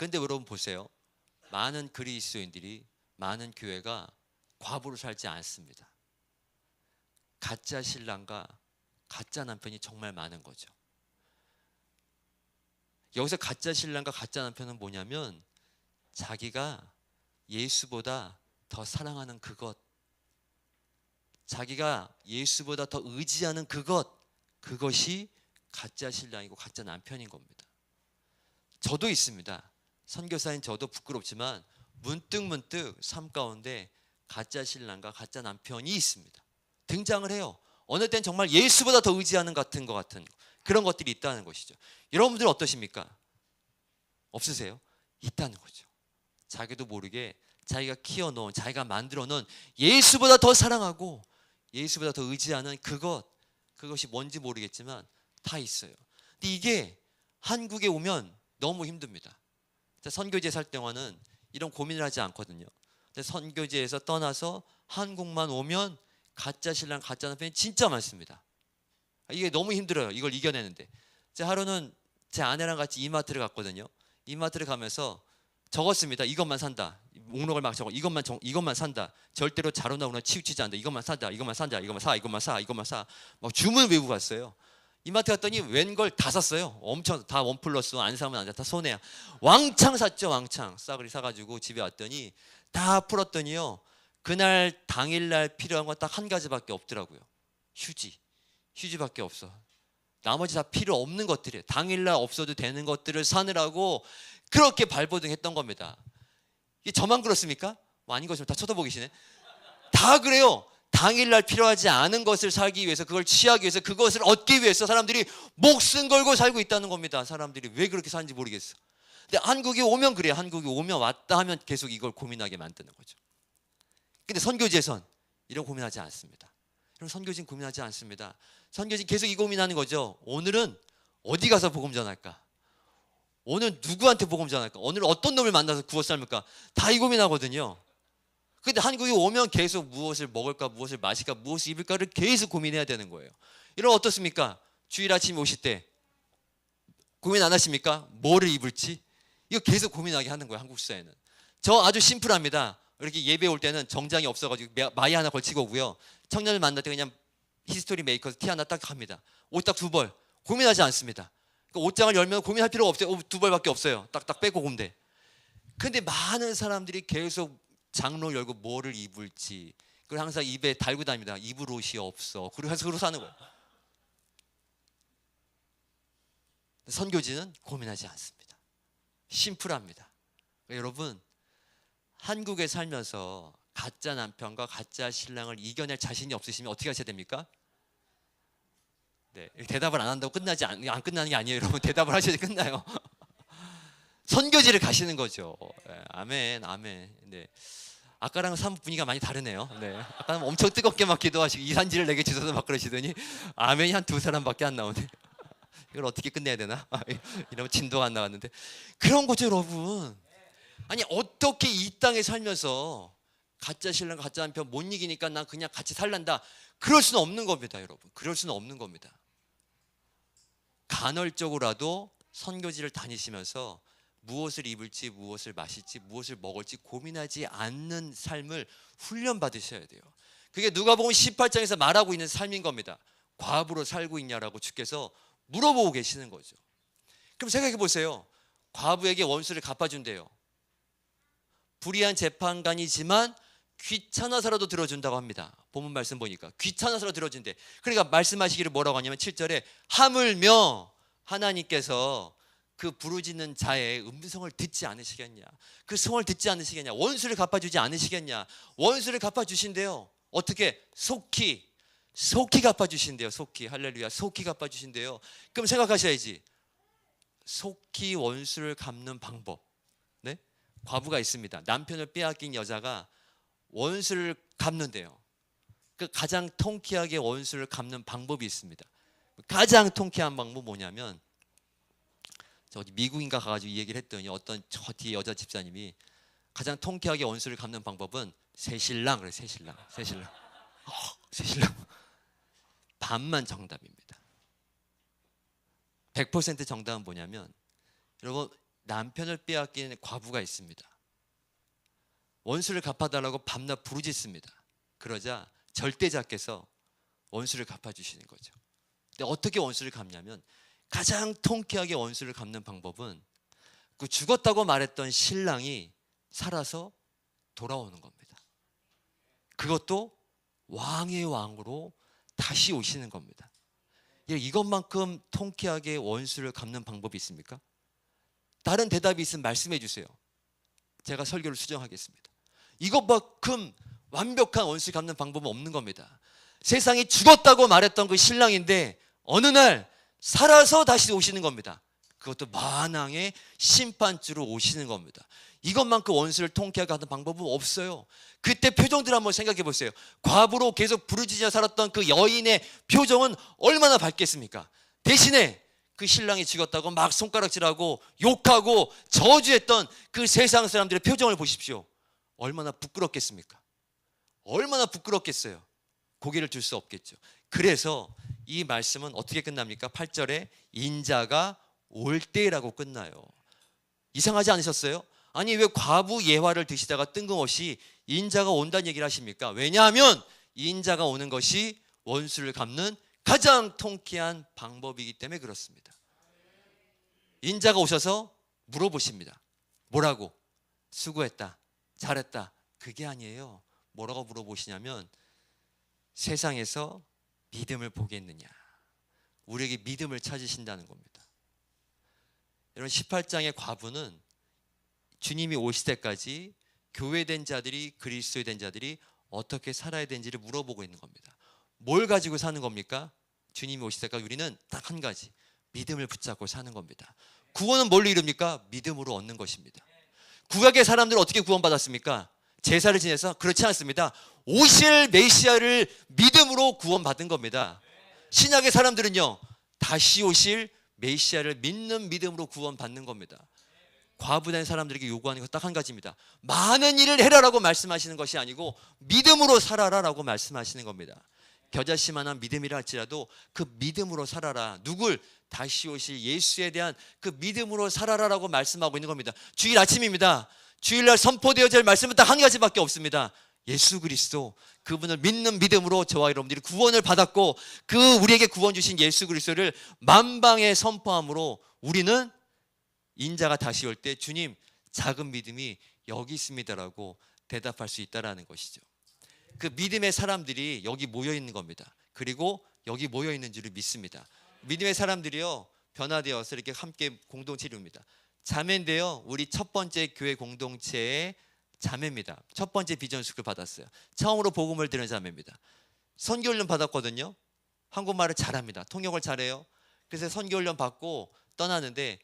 근데 여러분 보세요. 많은 그리스도인들이, 많은 교회가 과부로 살지 않습니다. 가짜 신랑과 가짜 남편이 정말 많은 거죠. 여기서 가짜 신랑과 가짜 남편은 뭐냐면 자기가 예수보다 더 사랑하는 그것, 자기가 예수보다 더 의지하는 그것이 가짜 신랑이고 가짜 남편인 겁니다. 저도 있습니다. 선교사인 저도 부끄럽지만 문득 삶 가운데 가짜 신랑과 가짜 남편이 있습니다. 등장을 해요. 어느 때는 정말 예수보다 더 의지하는 것 같은 그런 것들이 있다는 것이죠. 여러분들 어떠십니까? 없으세요? 있다는 거죠. 자기도 모르게 자기가 키워놓은, 자기가 만들어놓은 예수보다 더 사랑하고 예수보다 더 의지하는 그것이 뭔지 모르겠지만 다 있어요. 근데 이게 한국에 오면 너무 힘듭니다. 선교지에 살 동안은 이런 고민을 하지 않거든요. 근데 선교지에서 떠나서 한국만 오면 가짜 신랑, 가짜 남편이 진짜 많습니다. 이게 너무 힘들어요. 이걸 이겨내는데. 하루는 제 아내랑 같이 이마트를 갔거든요. 이마트를 가면서 적었습니다. 이것만 산다. 목록을 막 적어. 이것만 산다. 절대로 자로나오나 치우치지 않는다. 이것만 산다. 이것만 산다. 이것만 사. 막 주문 외우고 갔어요. 이마트 갔더니 웬걸 다 샀어요. 엄청 다 원 플러스 안 사면 안 돼. 다 손해야. 왕창 샀죠. 왕창 싸그리 사가지고 집에 왔더니 다 풀었더니요. 그날 당일날 필요한 건 딱 한 가지밖에 없더라고요. 휴지밖에 없어. 나머지 다 필요 없는 것들이에요. 당일날 없어도 되는 것들을 사느라고 그렇게 발버둥했던 겁니다. 이게 저만 그렇습니까? 뭐 아닌 것처럼 다 쳐다보고 계시네. 다 그래요. 당일날 필요하지 않은 것을 사기 위해서, 그걸 취하기 위해서, 그것을 얻기 위해서 사람들이 목숨 걸고 살고 있다는 겁니다. 사람들이 왜 그렇게 사는지 모르겠어. 근데 한국에 오면 그래요. 한국에 오면 왔다 하면 계속 이걸 고민하게 만드는 거죠. 근데 선교지에선 이런 고민하지 않습니다. 여러분, 선교지는 고민하지 않습니다. 선교지는 계속 이 고민하는 거죠. 오늘은 어디 가서 복음 전할까? 오늘 누구한테 복음 전할까? 오늘 어떤 놈을 만나서 구워 삶을까? 다 이 고민하거든요. 근데 한국에 오면 계속 무엇을 먹을까, 무엇을 마실까, 무엇을 입을까를 계속 고민해야 되는 거예요. 이런 어떻습니까? 주일 아침 오실 때 고민 안 하십니까? 뭐를 입을지? 이거 계속 고민하게 하는 거예요. 한국 사회는. 저 아주 심플합니다. 이렇게 예배 올 때는 정장이 없어가지고 마이 하나 걸치고 오고요. 청년을 만날 때 그냥 히스토리 메이커에서 티 하나 딱 합니다. 옷 딱 2벌. 고민하지 않습니다. 그러니까 옷장을 열면 고민할 필요가 없어요. 옷 2벌밖에 없어요. 딱딱 빼고 오면 돼. 근데 많은 사람들이 계속 장롱 열고 뭐를 입을지, 그걸 항상 입에 달고 다닙니다. 입을 옷이 없어. 그래서 사는 거예요. 선교지는 고민하지 않습니다. 심플합니다. 그러니까 여러분, 한국에 살면서 가짜 남편과 가짜 신랑을 이겨낼 자신이 없으시면 어떻게 하셔야 됩니까? 네, 대답을 안 한다고 안 끝나는 게 아니에요. 여러분, 대답을 하셔야 끝나요. 선교지를 가시는 거죠. 네, 아멘, 아멘. 네. 아까랑 분위기가 많이 다르네요. 네. 아까는 엄청 뜨겁게 막 기도하시고 이산지를 내게 주셔서 막 그러시더니 아멘이 한 2사람밖에 안 나오네. 이걸 어떻게 끝내야 되나? 이러면 진도가 안 나왔는데. 그런 거죠, 여러분. 아니, 어떻게 이 땅에 살면서 가짜 신랑, 가짜 남편 못 이기니까 난 그냥 같이 살란다. 그럴 수는 없는 겁니다, 여러분. 그럴 수는 없는 겁니다. 간헐적으로라도 선교지를 다니시면서 무엇을 입을지, 무엇을 마실지, 무엇을 먹을지 고민하지 않는 삶을 훈련받으셔야 돼요. 그게 누가복음 18장에서 말하고 있는 삶인 겁니다. 과부로 살고 있냐라고 주께서 물어보고 계시는 거죠. 그럼 생각해 보세요. 과부에게 원수를 갚아준대요. 불의한 재판관이지만 귀찮아서라도 들어준다고 합니다. 본문 말씀 보니까 귀찮아서라도 들어준대. 그러니까 말씀하시기를 뭐라고 하냐면 7절에 하물며 하나님께서 그 부르짖는 자의 음성을 듣지 않으시겠냐, 그 성을 듣지 않으시겠냐, 원수를 갚아주지 않으시겠냐. 원수를 갚아주신대요. 어떻게? 속히 갚아주신대요. 속히. 할렐루야. 속히 갚아주신대요. 그럼 생각하셔야지. 속히 원수를 갚는 방법. 네? 과부가 있습니다. 남편을 빼앗긴 여자가 원수를 갚는데요. 그 가장 통쾌하게 원수를 갚는 방법이 있습니다. 가장 통쾌한 방법은 뭐냐면, 저 어디 미국인가 가가지고 이 얘기를 했더니 어떤 저 뒤에 여자 집사님이 가장 통쾌하게 원수를 갚는 방법은 새신랑. 그래, 새신랑. 반만 정답입니다. 100% 정답은 뭐냐면, 여러분, 남편을 빼앗긴 과부가 있습니다. 원수를 갚아달라고 밤낮 부르짖습니다. 그러자 절대자께서 원수를 갚아주시는 거죠. 근데 어떻게 원수를 갚냐면 가장 통쾌하게 원수를 갚는 방법은 그 죽었다고 말했던 신랑이 살아서 돌아오는 겁니다. 그것도 왕의 왕으로 다시 오시는 겁니다. 이것만큼 통쾌하게 원수를 갚는 방법이 있습니까? 다른 대답이 있으면 말씀해 주세요. 제가 설교를 수정하겠습니다. 이것만큼 완벽한 원수 갚는 방법은 없는 겁니다. 세상이 죽었다고 말했던 그 신랑인데 어느 날 살아서 다시 오시는 겁니다. 그것도 만왕의 심판주로 오시는 겁니다. 이것만큼 원수를 통쾌하게 하는 방법은 없어요. 그때 표정들 한번 생각해 보세요. 과부로 계속 부르짖어 살았던 그 여인의 표정은 얼마나 밝겠습니까? 대신에 그 신랑이 죽었다고 막 손가락질하고 욕하고 저주했던 그 세상 사람들의 표정을 보십시오. 얼마나 부끄럽겠습니까? 얼마나 부끄럽겠어요. 고개를 들 수 없겠죠. 그래서 이 말씀은 어떻게 끝납니까? 8절에 인자가 올 때라고 끝나요. 이상하지 않으셨어요? 아니 왜 과부 예화를 드시다가 뜬금없이 인자가 온다는 얘기를 하십니까? 왜냐하면 인자가 오는 것이 원수를 갚는 가장 통쾌한 방법이기 때문에 그렇습니다. 인자가 오셔서 물어보십니다. 뭐라고? 수고했다, 잘했다. 그게 아니에요. 뭐라고 물어보시냐면 세상에서 믿음을 보겠느냐, 우리에게 믿음을 찾으신다는 겁니다. 여러분 18장의 과부는 주님이 오실 때까지 교회된 자들이, 그리스도의 된 자들이 어떻게 살아야 되는지를 물어보고 있는 겁니다. 뭘 가지고 사는 겁니까? 주님이 오실 때까지 우리는 딱 한 가지, 믿음을 붙잡고 사는 겁니다. 구원은 뭘로 이룹니까? 믿음으로 얻는 것입니다. 구약의 사람들은 어떻게 구원받았습니까? 제사를 지내서? 그렇지 않습니다. 오실 메시아를 믿음으로 구원받은 겁니다. 신약의 사람들은요, 다시 오실 메시아를 믿는 믿음으로 구원받는 겁니다. 과부된 사람들에게 요구하는 것 딱 한 가지입니다. 많은 일을 해라라고 말씀하시는 것이 아니고 믿음으로 살아라라고 말씀하시는 겁니다. 겨자씨만한 믿음이라 할지라도 그 믿음으로 살아라. 누굴? 다시 오실 예수에 대한 그 믿음으로 살아라라고 말씀하고 있는 겁니다. 주일 아침입니다. 주일날 선포되어야 할 말씀은 딱 한 가지밖에 없습니다. 예수 그리스도, 그분을 믿는 믿음으로 저와 여러분들이 구원을 받았고 그 우리에게 구원 주신 예수 그리스도를 만방에 선포함으로 우리는 인자가 다시 올 때 주님, 작은 믿음이 여기 있습니다라고 대답할 수 있다라는 것이죠. 그 믿음의 사람들이 여기 모여 있는 겁니다. 그리고 여기 모여 있는 줄을 믿습니다. 믿음의 사람들이요, 변화되어서 이렇게 함께 공동체 이룹니다. 자매인데요, 우리 첫 번째 교회 공동체의 자매입니다. 첫 번째 비전 스쿨 받았어요. 처음으로 복음을 들은 자매입니다. 선교훈련 받았거든요. 한국말을 잘합니다. 통역을 잘해요. 그래서 선교훈련 받고 떠나는데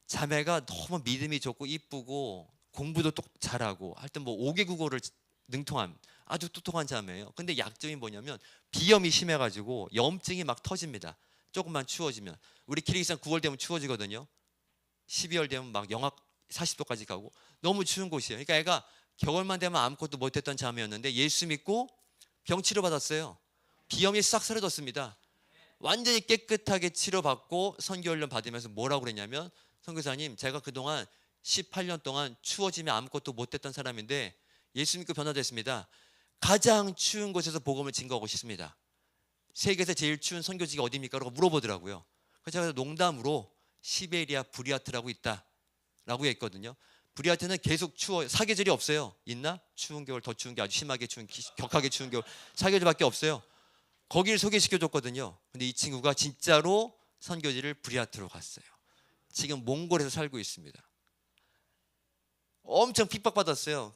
자매가 너무 믿음이 좋고 이쁘고 공부도 또 잘하고 하여튼 뭐 5개 국어를 능통한 아주 똑똑한 자매예요. 근데 약점이 뭐냐면 비염이 심해가지고 염증이 막 터집니다. 조금만 추워지면. 우리 키르기스탄 9월 되면 추워지거든요. 12월 되면 막 영하 40도까지 가고 너무 추운 곳이에요. 그러니까 애가 겨울만 되면 아무것도 못했던 자매였는데 예수 믿고 병 치료받았어요. 비염이 싹 사라졌습니다. 완전히 깨끗하게 치료받고 선교훈련 받으면서 뭐라고 그랬냐면, 선교사님, 제가 그동안 18년 동안 추워지면 아무것도 못했던 사람인데 예수 믿고 변화됐습니다. 가장 추운 곳에서 복음을 증거하고 싶습니다. 세계에서 제일 추운 선교지가 어디입니까? 라고 물어보더라고요. 그래서 제가 농담으로 시베리아 브리아트라고 있다 라고 했거든요. 브리아트는 계속 추워요. 사계절이 없어요. 있나? 추운 겨울, 더 추운 게 아주 심하게 추운, 격하게 추운 겨울, 사계절밖에 없어요. 거기를 소개시켜줬거든요. 근데 이 친구가 진짜로 선교지를 브리아트로 갔어요. 지금 몽골에서 살고 있습니다. 엄청 핍박받았어요.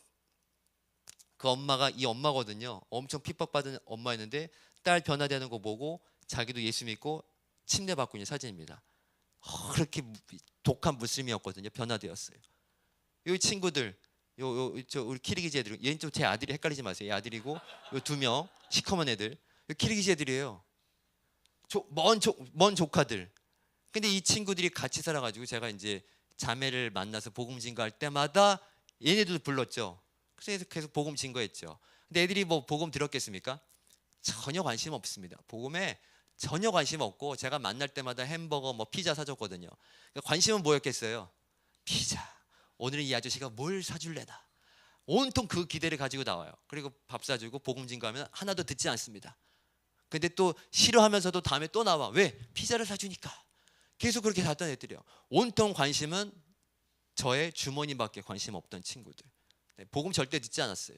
그 엄마가 이 엄마거든요. 엄청 핍박받은 엄마였는데 딸 변화되는 거 보고 자기도 예수 믿고 침례 받고 있는 사진입니다. 그렇게 독한 무슬림이었거든요. 변화되었어요. 이 친구들, 저 우리 키르기즈 애들, 얘는 좀 제 아들이, 헷갈리지 마세요. 얘 아들이고 요 2명 시커먼 애들, 키르기즈 애들이에요. 먼 조카들. 근데 이 친구들이 같이 살아가지고 제가 이제 자매를 만나서 복음 증거할 때마다 얘네들도 불렀죠. 그래서 계속 복음 증거했죠. 근데 애들이 뭐 복음 들었겠습니까? 전혀 관심 없습니다. 복음에 전혀 관심 없고 제가 만날 때마다 햄버거, 뭐 피자 사줬거든요. 관심은 뭐였겠어요? 피자. 오늘은 이 아저씨가 뭘 사줄래나. 온통 그 기대를 가지고 나와요. 그리고 밥 사주고 복음 증거하면 하나도 듣지 않습니다. 근데 또 싫어하면서도 다음에 또 나와. 왜? 피자를 사주니까. 계속 그렇게 갔던 애들이요. 온통 관심은 저의 주머니밖에 관심 없던 친구들. 네, 복음 절대 듣지 않았어요.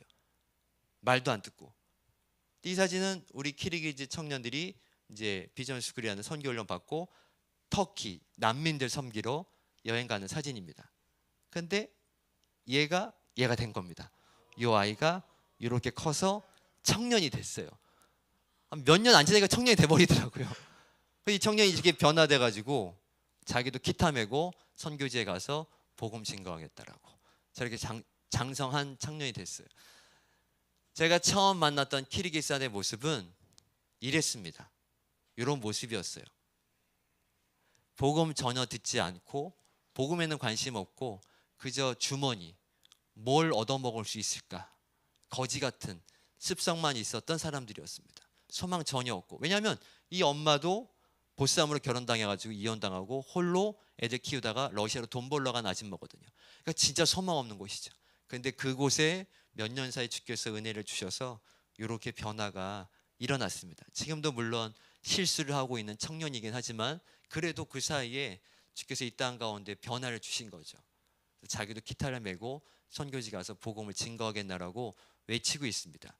말도 안 듣고. 이 사진은 우리 키르기즈 청년들이 이제 비전 스쿨이라는 선교 훈련 받고 터키 난민들 섬기러 여행 가는 사진입니다. 근데 얘가 된 겁니다. 이 아이가 이렇게 커서 청년이 됐어요. 몇 년 안 지나니까 청년이 돼버리더라고요. 이 청년이 이렇게 변화돼 가지고 자기도 기타 메고 선교지에 가서 복음 증거하겠다라고 저렇게 장성한 청년이 됐어요. 제가 처음 만났던 키르기스탄의 모습은 이랬습니다. 이런 모습이었어요. 복음 전혀 듣지 않고 복음에는 관심 없고 그저 주머니 뭘 얻어먹을 수 있을까 거지 같은 습성만 있었던 사람들이었습니다. 소망 전혀 없고. 왜냐하면 이 엄마도 보쌈으로 결혼당해가지고 이혼당하고 홀로 애들 키우다가 러시아로 돈 벌러 간 아줌마거든요. 그러니까 진짜 소망 없는 곳이죠. 그런데 그곳에 몇 년 사이 주께서 은혜를 주셔서 이렇게 변화가 일어났습니다. 지금도 물론 실수를 하고 있는 청년이긴 하지만 그래도 그 사이에 주께서 이 땅 가운데 변화를 주신 거죠. 자기도 기타를 메고 선교지 가서 복음을 증거하겠나라고 외치고 있습니다.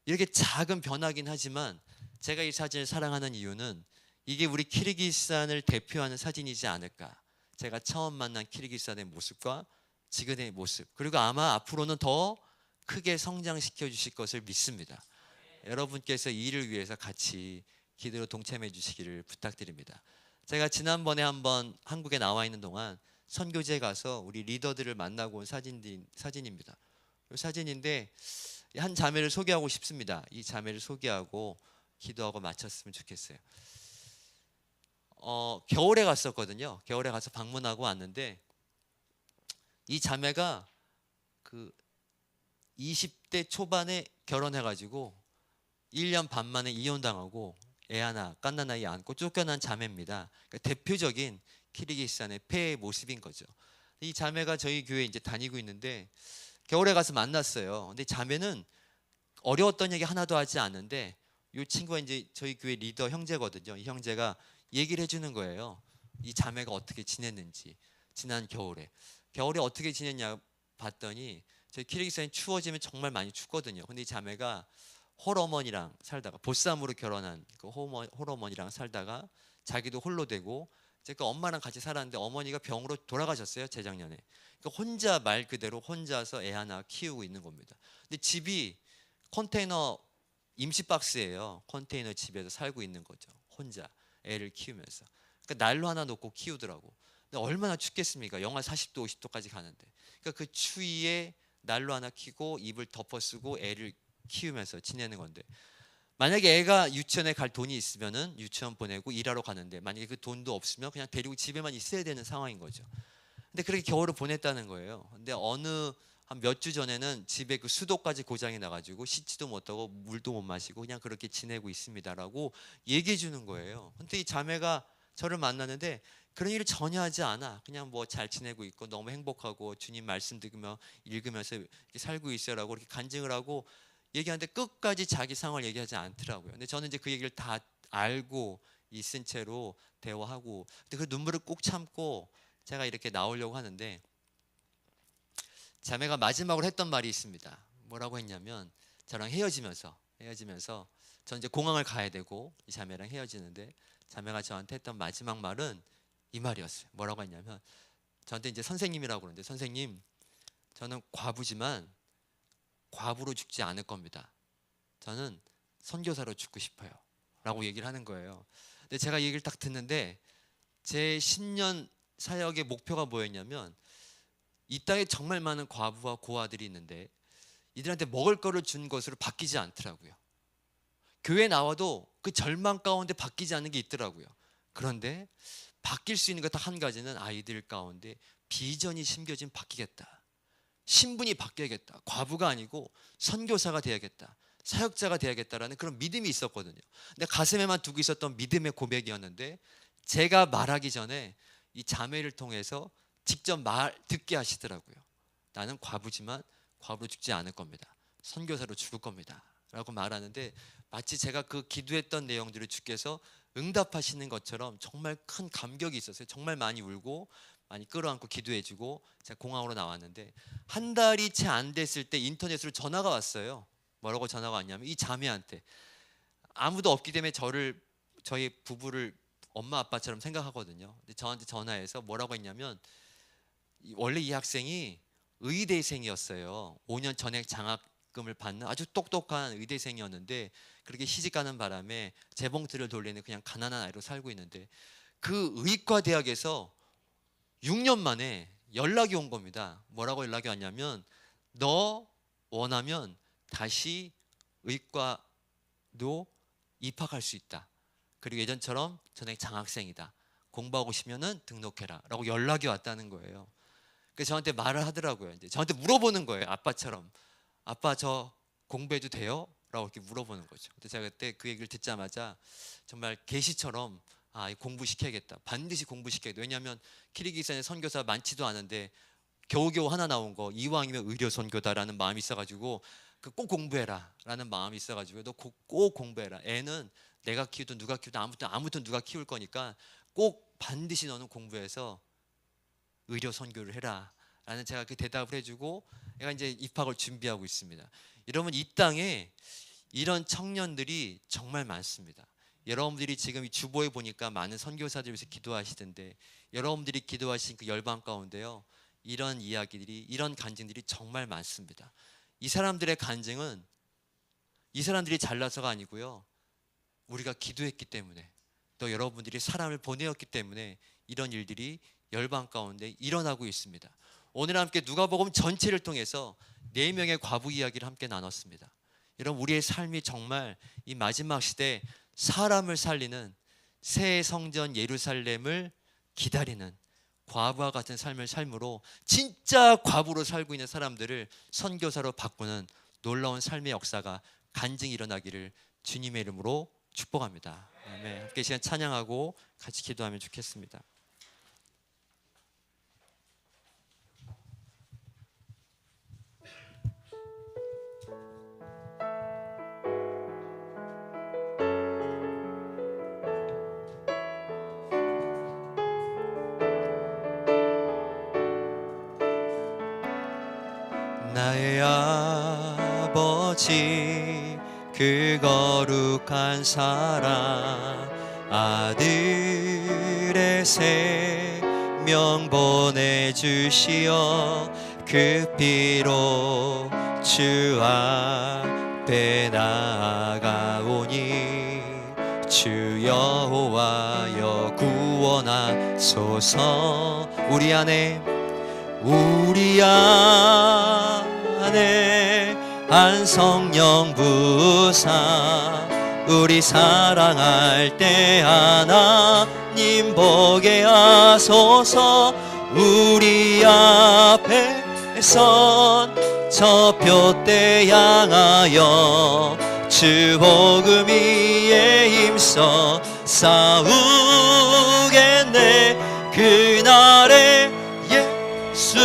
이렇게 작은 변화긴 하지만 제가 이 사진을 사랑하는 이유는 이게 우리 키르기스탄을 대표하는 사진이지 않을까. 제가 처음 만난 키르기스탄의 모습과 지금의 모습, 그리고 아마 앞으로는 더 크게 성장시켜 주실 것을 믿습니다. 여러분께서 이 일을 위해서 같이 기도로 동참해 주시기를 부탁드립니다. 제가 지난번에 한번 한국에 나와 있는 동안 선교지에 가서 우리 리더들을 만나고 온 사진입니다. 이 사진인데 한 자매를 소개하고 싶습니다. 이 자매를 소개하고 기도하고 마쳤으면 좋겠어요. 겨울에 갔었거든요. 겨울에 가서 방문하고 왔는데 이 자매가 그 20대 초반에 결혼해가지고 1년 반 만에 이혼당하고 애 하나 갓난아이 안고 쫓겨난 자매입니다. 그러니까 대표적인 키르기스탄의 폐의 모습인 거죠. 이 자매가 저희 교회에 이제 다니고 있는데 겨울에 가서 만났어요. 근데 자매는 어려웠던 얘기 하나도 하지 않는데 이 친구가 이제 저희 교회 리더 형제거든요. 이 형제가 얘기를 해주는 거예요. 이 자매가 어떻게 지냈는지. 지난 겨울에 어떻게 지냈냐 봤더니 저희 키르기스탄이 추워지면 정말 많이 춥거든요. 근데 이 자매가 홀어머니랑 살다가 보쌈으로 결혼한 그 홀어머니랑 살다가 자기도 홀로 되고 제가 엄마랑 같이 살았는데 어머니가 병으로 돌아가셨어요. 재작년에. 그러니까 혼자 말 그대로 혼자서 애 하나 키우고 있는 겁니다. 근데 집이 컨테이너 임시박스예요. 컨테이너 집에서 살고 있는 거죠. 혼자 애를 키우면서. 그러니까 난로 하나 놓고 키우더라고. 근데 얼마나 춥겠습니까? 영하 40도 50도까지 가는데. 그러니까 그 추위에 난로 하나 켜고 이불 덮어쓰고 애를 키우면서 지내는 건데, 만약에 애가 유치원에 갈 돈이 있으면은 유치원 보내고 일하러 가는데 만약에 그 돈도 없으면 그냥 데리고 집에만 있어야 되는 상황인 거죠. 근데 그렇게 겨울을 보냈다는 거예요. 근데 어느 한 몇 주 전에는 집에 그 수도까지 고장이 나가지고 씻지도 못하고 물도 못 마시고 그냥 그렇게 지내고 있습니다라고 얘기해 주는 거예요. 근데 이 자매가 저를 만나는데 그런 일을 전혀 하지 않아. 그냥 뭐 잘 지내고 있고 너무 행복하고 주님 말씀 들으며 읽으면서 이렇게 살고 있어라고 이렇게 간증을 하고 얘기하는데 끝까지 자기 상황을 얘기하지 않더라고요. 근데 저는 이제 그 얘기를 다 알고 있은 채로 대화하고, 근데 그 눈물을 꾹 참고 제가 이렇게 나오려고 하는데 자매가 마지막으로 했던 말이 있습니다. 뭐라고 했냐면 저랑 헤어지면서 전 이제 공항을 가야 되고 이 자매랑 헤어지는데 자매가 저한테 했던 마지막 말은 이 말이었어요. 뭐라고 했냐면 저한테 이제 선생님이라고 그러는데, 선생님 저는 과부지만 과부로 죽지 않을 겁니다. 저는 선교사로 죽고 싶어요 라고 얘기를 하는 거예요. 근데 제가 이 얘기를 딱 듣는데 제 10년 사역의 목표가 뭐였냐면 이 땅에 정말 많은 과부와 고아들이 있는데 이들한테 먹을 거를 준 것으로 바뀌지 않더라고요. 교회에 나와도 그 절망 가운데 바뀌지 않는 게 있더라고요. 그런데 바뀔 수 있는 것 딱 한 가지는 아이들 가운데 비전이 심겨진 바뀌겠다. 신분이 바뀌어야겠다. 과부가 아니고 선교사가 돼야겠다. 사역자가 돼야겠다라는 그런 믿음이 있었거든요. 근데 가슴에만 두고 있었던 믿음의 고백이었는데 제가 말하기 전에 이 자매를 통해서 직접 말 듣게 하시더라고요. 나는 과부지만 과부로 죽지 않을 겁니다. 선교사로 죽을 겁니다 라고 말하는데, 마치 제가 그 기도했던 내용들을 주께서 응답하시는 것처럼 정말 큰 감격이 있었어요. 정말 많이 울고 많이 끌어안고 기도해주고 제가 공항으로 나왔는데, 한 달이 채 안 됐을 때 인터넷으로 전화가 왔어요. 뭐라고 전화가 왔냐면, 이 자매한테 아무도 없기 때문에 저희 부부를 엄마 아빠처럼 생각하거든요. 근데 저한테 전화해서 뭐라고 했냐면, 원래 이 학생이 의대생이었어요. 5년 전액 장학금을 받는 아주 똑똑한 의대생이었는데, 그렇게 시집가는 바람에 재봉틀을 돌리는 그냥 가난한 아이로 살고 있는데, 그 의과대학에서 6년 만에 연락이 온 겁니다. 뭐라고 연락이 왔냐면, 너 원하면 다시 의과도 입학할 수 있다. 그리고 예전처럼 전액 장학생이다. 공부하고 싶으면 등록해라 라고 연락이 왔다는 거예요. 그래서 저한테 말을 하더라고요. 이제 저한테 물어보는 거예요. 아빠처럼. 아빠 저 공부해도 돼요? 라고 이렇게 물어보는 거죠. 근데 제가 그때 그 얘기를 듣자마자 정말 계시처럼 공부시켜야겠다. 반드시 공부시켜야겠다. 왜냐하면 키르기스탄에 선교사 많지도 않은데 겨우겨우 하나 나온 거, 이왕이면 의료 선교다라는 마음이 있어가지고 꼭 공부해라 라는 마음이 있어가지고, 너 꼭 공부해라. 애는 내가 키우든 누가 키우든 아무튼 누가 키울 거니까 꼭 반드시 너는 공부해서 의료 선교를 해라 라는 제가 그 대답을 해주고, 내가 이제 입학을 준비하고 있습니다. 여러분, 이 땅에 이런 청년들이 정말 많습니다. 여러분들이 지금 이 주보에 보니까 많은 선교사들 위해서 기도하시던데, 여러분들이 기도하신 그 열방 가운데요, 이런 이야기들이, 이런 간증들이 정말 많습니다. 이 사람들의 간증은 이 사람들이 잘나서가 아니고요, 우리가 기도했기 때문에, 또 여러분들이 사람을 보내었기 때문에 이런 일들이 열방 가운데 일어나고 있습니다. 오늘 함께 누가복음 전체를 통해서 4명의 과부 이야기를 함께 나눴습니다. 여러분, 우리의 삶이 정말 이 마지막 시대에 사람을 살리는 새 성전 예루살렘을 기다리는 과부와 같은 삶을 삶으로, 진짜 과부로 살고 있는 사람들을 선교사로 바꾸는 놀라운 삶의 역사가 간증이 일어나기를 주님의 이름으로 축복합니다. 아멘. 함께 시간 찬양하고 같이 기도하면 좋겠습니다. 나의 아버지, 그 거룩한 사랑, 아들의 생명 보내주시어 그 피로 주 앞에 나아가오니, 주 여호와여 구원하소서. 우리 안에 한 성령 부사, 우리 사랑할 때 하나님 보게 하소서. 우리 앞에 선 저 표대 향하여 주 복음 위에 힘써 싸우겠네. 그날에 예수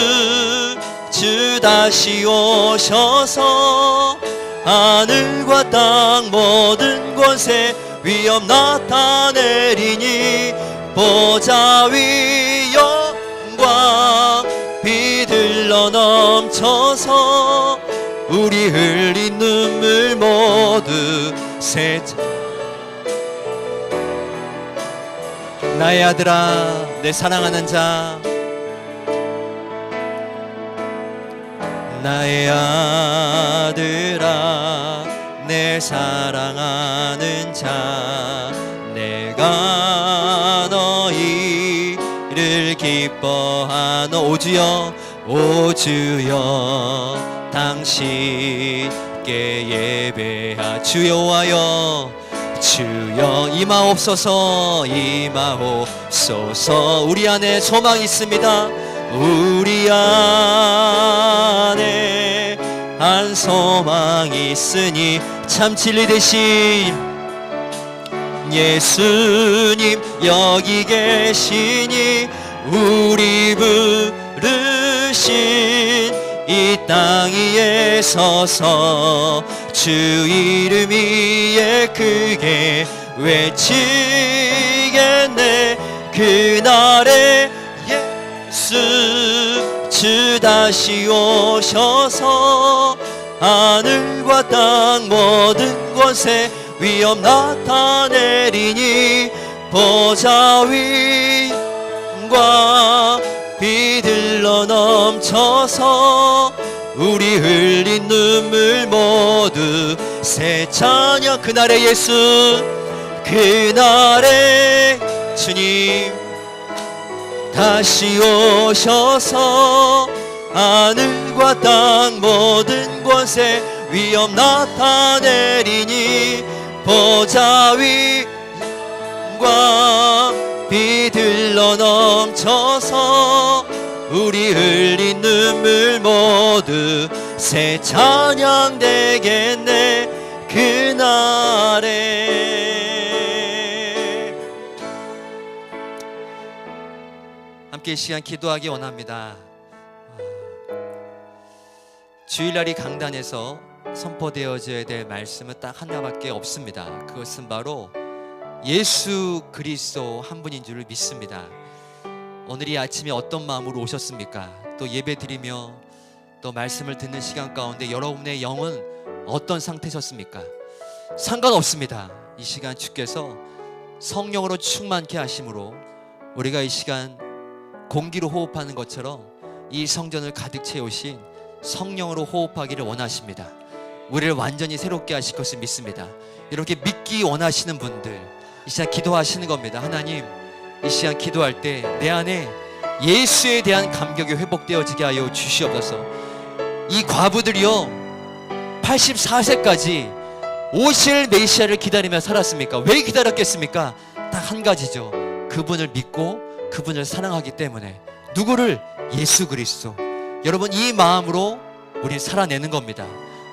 주 다시 오셔서 하늘과 땅 모든 곳에 위엄 나타내리니, 보좌 위 영광 비들러 넘쳐서 우리 흘린 눈물 모두 세차. 나의 아들아, 내 사랑하는 자, 나의 아들아, 내 사랑하는 자, 내가 너희를 기뻐하노. 오주여, 오주여, 당신께 예배하. 주여와여, 주여 임하옵소서, 임하옵소서. 우리 안에 소망이 있습니다. 우리 안에 한 소망이 있으니, 참 진리 되신 예수님 여기 계시니, 우리 대신 이 땅 위에 서서 주 이름 위에 크게 외치겠네. 그날에 예수 주 다시 오셔서 하늘과 땅 모든 곳에 위엄 나타내리니 보좌 위과 비들러 넘쳐서 우리 흘린 눈물 모두 새 찬양. 그날에 예수 그날에 주님 다시 오셔서 하늘과 땅 모든 곳에 위엄 나타내리니 보좌 위과 비들러 넘쳐서 우리 흘린 눈물 모두 새 찬양 되겠네. 그날에 함께 이 시간 기도하기 원합니다. 주일날이 강단에서 선포되어져야 될 말씀은 딱 하나밖에 없습니다. 그것은 바로 예수 그리스도 한 분인 줄을 믿습니다. 오늘 이 아침에 어떤 마음으로 오셨습니까? 또 예배드리며 또 말씀을 듣는 시간 가운데 여러분의 영은 어떤 상태셨습니까? 상관없습니다. 이 시간 주께서 성령으로 충만케 하심으로 우리가 이 시간 공기로 호흡하는 것처럼 이 성전을 가득 채우신 성령으로 호흡하기를 원하십니다. 우리를 완전히 새롭게 하실 것을 믿습니다. 이렇게 믿기 원하시는 분들 이 시간 기도하시는 겁니다. 하나님, 이 시간 기도할 때 내 안에 예수에 대한 감격이 회복되어지게 하여 주시옵소서. 이 과부들이요 84세까지 오실 메시아를 기다리며 살았습니까? 왜 기다렸겠습니까? 딱 한 가지죠. 그분을 믿고 그분을 사랑하기 때문에. 누구를? 예수 그리스도. 여러분, 이 마음으로 우리 살아내는 겁니다.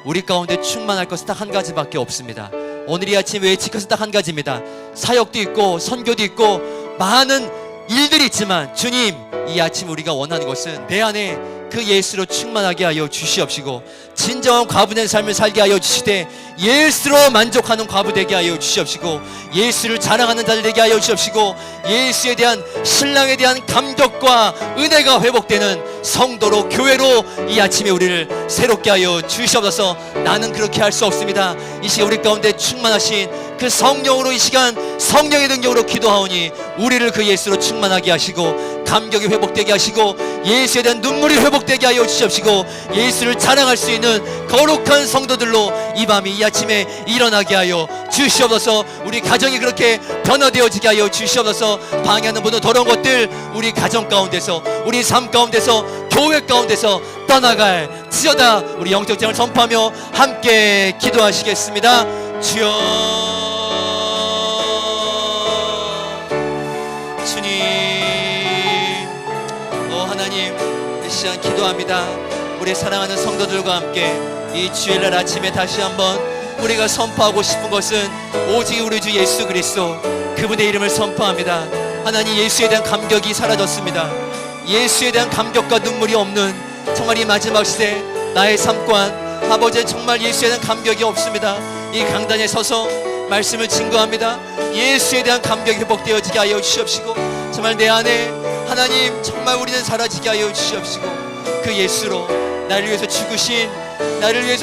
우리 가운데 충만할 것은 딱 한 가지밖에 없습니다. 오늘 이 아침 외칠 것은 딱 한 가지입니다. 사역도 있고 선교도 있고 많은 일들이 있지만 주님, 이 아침 우리가 원하는 것은 내 안에 그 예수로 충만하게 하여 주시옵시고 진정한 과부된 삶을 살게 하여 주시되 예수로 만족하는 과부 되게 하여 주시옵시고 예수를 자랑하는 자들 되게 하여 주시옵시고 예수에 대한 신랑에 대한 감격과 은혜가 회복되는 성도로 교회로 이 아침에 우리를 새롭게 하여 주시옵소서. 나는 그렇게 할 수 없습니다. 이 시간 우리 가운데 충만하신 그 성령으로 이 시간 성령의 능력으로 기도하오니 우리를 그 예수로 충만하게 하시고 감격이 회복되게 하시고 예수에 대한 눈물이 회복되게 하여 주시옵시고 예수를 자랑할 수 있는 거룩한 성도들로 이 밤이 이 아침에 일어나게 하여 주시옵소서. 우리 가정이 그렇게 변화되어지게 하여 주시옵소서. 방해하는 모든 더러운 것들 우리 가정 가운데서 우리 삶 가운데서 교회 가운데서 떠나갈 지어다. 우리 영적 장을 선포하며 함께 기도하시겠습니다. 주여, 주님, 하나님, 이 시간 기도합니다. 우리 사랑하는 성도들과 함께 이 주일날 아침에 다시 한번 우리가 선포하고 싶은 것은 오직 우리 주 예수 그리스도 그분의 이름을 선포합니다. 하나님, 예수에 대한 감격이 사라졌습니다. 예수에 대한 감격과 눈물이 없는 정말 이 마지막 시대 나의 삶 또한 아버지 정말 예수에 대한 감격이 없습니다. 이 강단에 서서 말씀을 증거합니다. 예수에 대한 감격이 회복되어지게 하여 주시옵시고 정말 내 안에 하나님 정말 우리는 사라지게 하여 주시옵시고 그 예수로 나를 위해서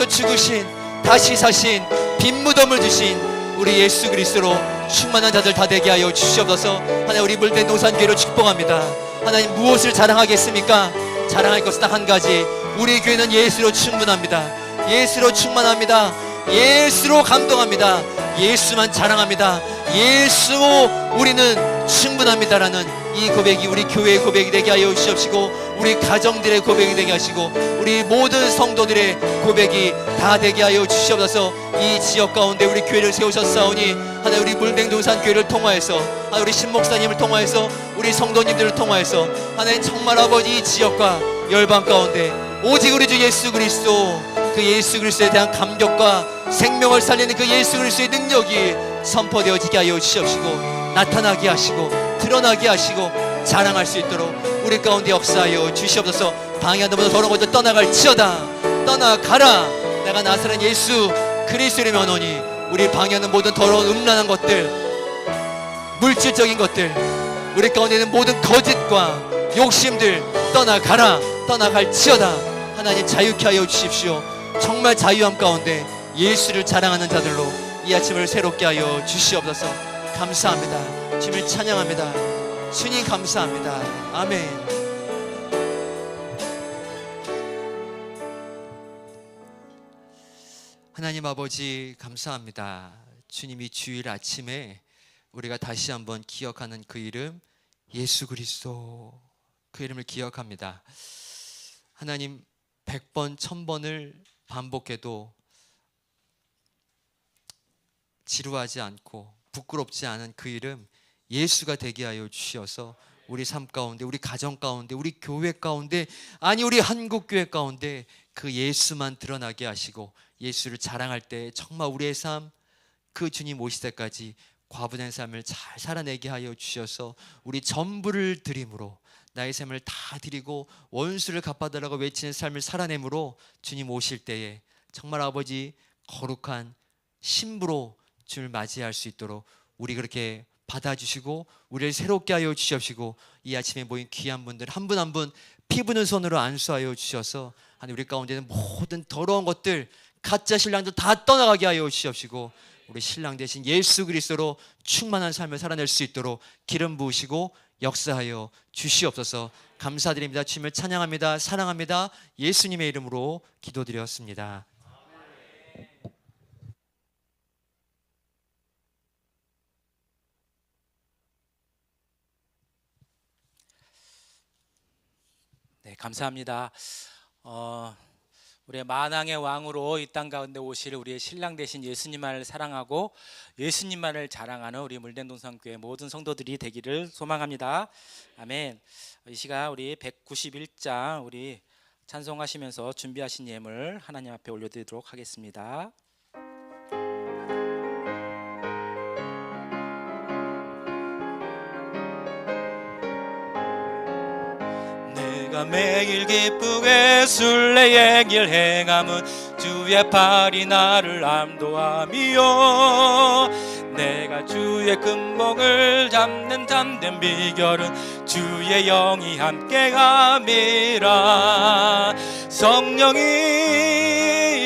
죽으신 다시 사신 빈 무덤을 주신 우리 예수 그리스도로 충만한 자들 다 되게 하여 주시옵소서. 하나님, 우리 물된 노산교회를 축복합니다. 하나님, 무엇을 자랑하겠습니까? 자랑할 것은 딱 한 가지. 우리 교회는 예수로 충분합니다. 예수로 충만합니다. 예수로 감동합니다. 예수만 자랑합니다. 예수로 우리는 충분합니다라는 이 고백이 우리 교회의 고백이 되게 하여 주시옵시고 우리 가정들의 고백이 되게 하시고 우리 모든 성도들의 고백이 다 되게 하여 주시옵소서. 이 지역 가운데 우리 교회를 세우셨사오니 하나님, 우리 물냉동산 교회를 통하여서 하나님, 우리 신목사님을 통하여서 우리 성도님들을 통하여서 하나님 정말 아버지 이 지역과 열방 가운데 오직 우리 주 예수 그리스도 그 예수 그리스도에 대한 감격과 생명을 살리는 그 예수 그리스도의 능력이 선포되어지게 하여 주시옵시고 나타나게 하시고 드러나게 하시고 자랑할 수 있도록 우리 가운데 역사하여 주시옵소서. 방해하는 모든 더러운 것들 떠나갈지어다. 떠나가라. 내가 나사렛 예수 그리스도의 이름으로 오노니 우리 방해하는 모든 더러운 음란한 것들, 물질적인 것들, 우리 가운데 있는 모든 거짓과 욕심들 떠나가라. 떠나갈지어다. 하나님 자유케 하여 주십시오. 정말 자유함 가운데 예수를 자랑하는 자들로 이 아침을 새롭게 하여 주시옵소서. 감사합니다. 주님을 찬양합니다. 주님 감사합니다. 아멘. 하나님 아버지 감사합니다. 주님이 주일 아침에 우리가 다시 한번 기억하는 그 이름 예수 그리스도, 그 이름을 기억합니다. 하나님 100번 1000번을 반복해도 지루하지 않고 부끄럽지 않은 그 이름 예수가 되게 하여 주시어서 우리 삶 가운데, 우리 가정 가운데, 우리 교회 가운데, 아니 우리 한국교회 가운데 그 예수만 드러나게 하시고 예수를 자랑할 때 정말 우리의 삶 그 주님 오실 때까지 과부된 삶을 잘 살아내게 하여 주셔서 우리 전부를 드림으로 나의 삶을 다 드리고 원수를 갚아달라고 외치는 삶을 살아내므로 주님 오실 때에 정말 아버지 거룩한 신부로 주님을 맞이할 수 있도록 우리 그렇게 받아주시고 우리를 새롭게 하여 주시옵시고 이 아침에 모인 귀한 분들 한 분 한 분 피 부는 손으로 안수하여 주셔서 하나님 우리 가운데는 모든 더러운 것들 가짜 신랑들 다 떠나가게 하여 주시옵시고 우리 신랑 대신 예수 그리스도로 충만한 삶을 살아낼 수 있도록 기름 부으시고 역사하여 주시옵소서. 감사드립니다. 주님을 찬양합니다. 사랑합니다. 예수님의 이름으로 기도드렸습니다. 네, 감사합니다. 우리의 만왕의 왕으로 이 땅 가운데 오실 우리의 신랑 되신 예수님만을 사랑하고 예수님만을 자랑하는 우리 물den동산교회 모든 성도들이 되기를 소망합니다. 아멘. 이 시간 우리 191장 우리 찬송하시면서 준비하신 예물 하나님 앞에 올려드리도록 하겠습니다. 내가 매일 기쁘게 순례의 길 행함은 주의 팔이 나를 안도함이요 내가 주의 금복을 잡는 참된 비결은 주의 영이 함께함이라 성령이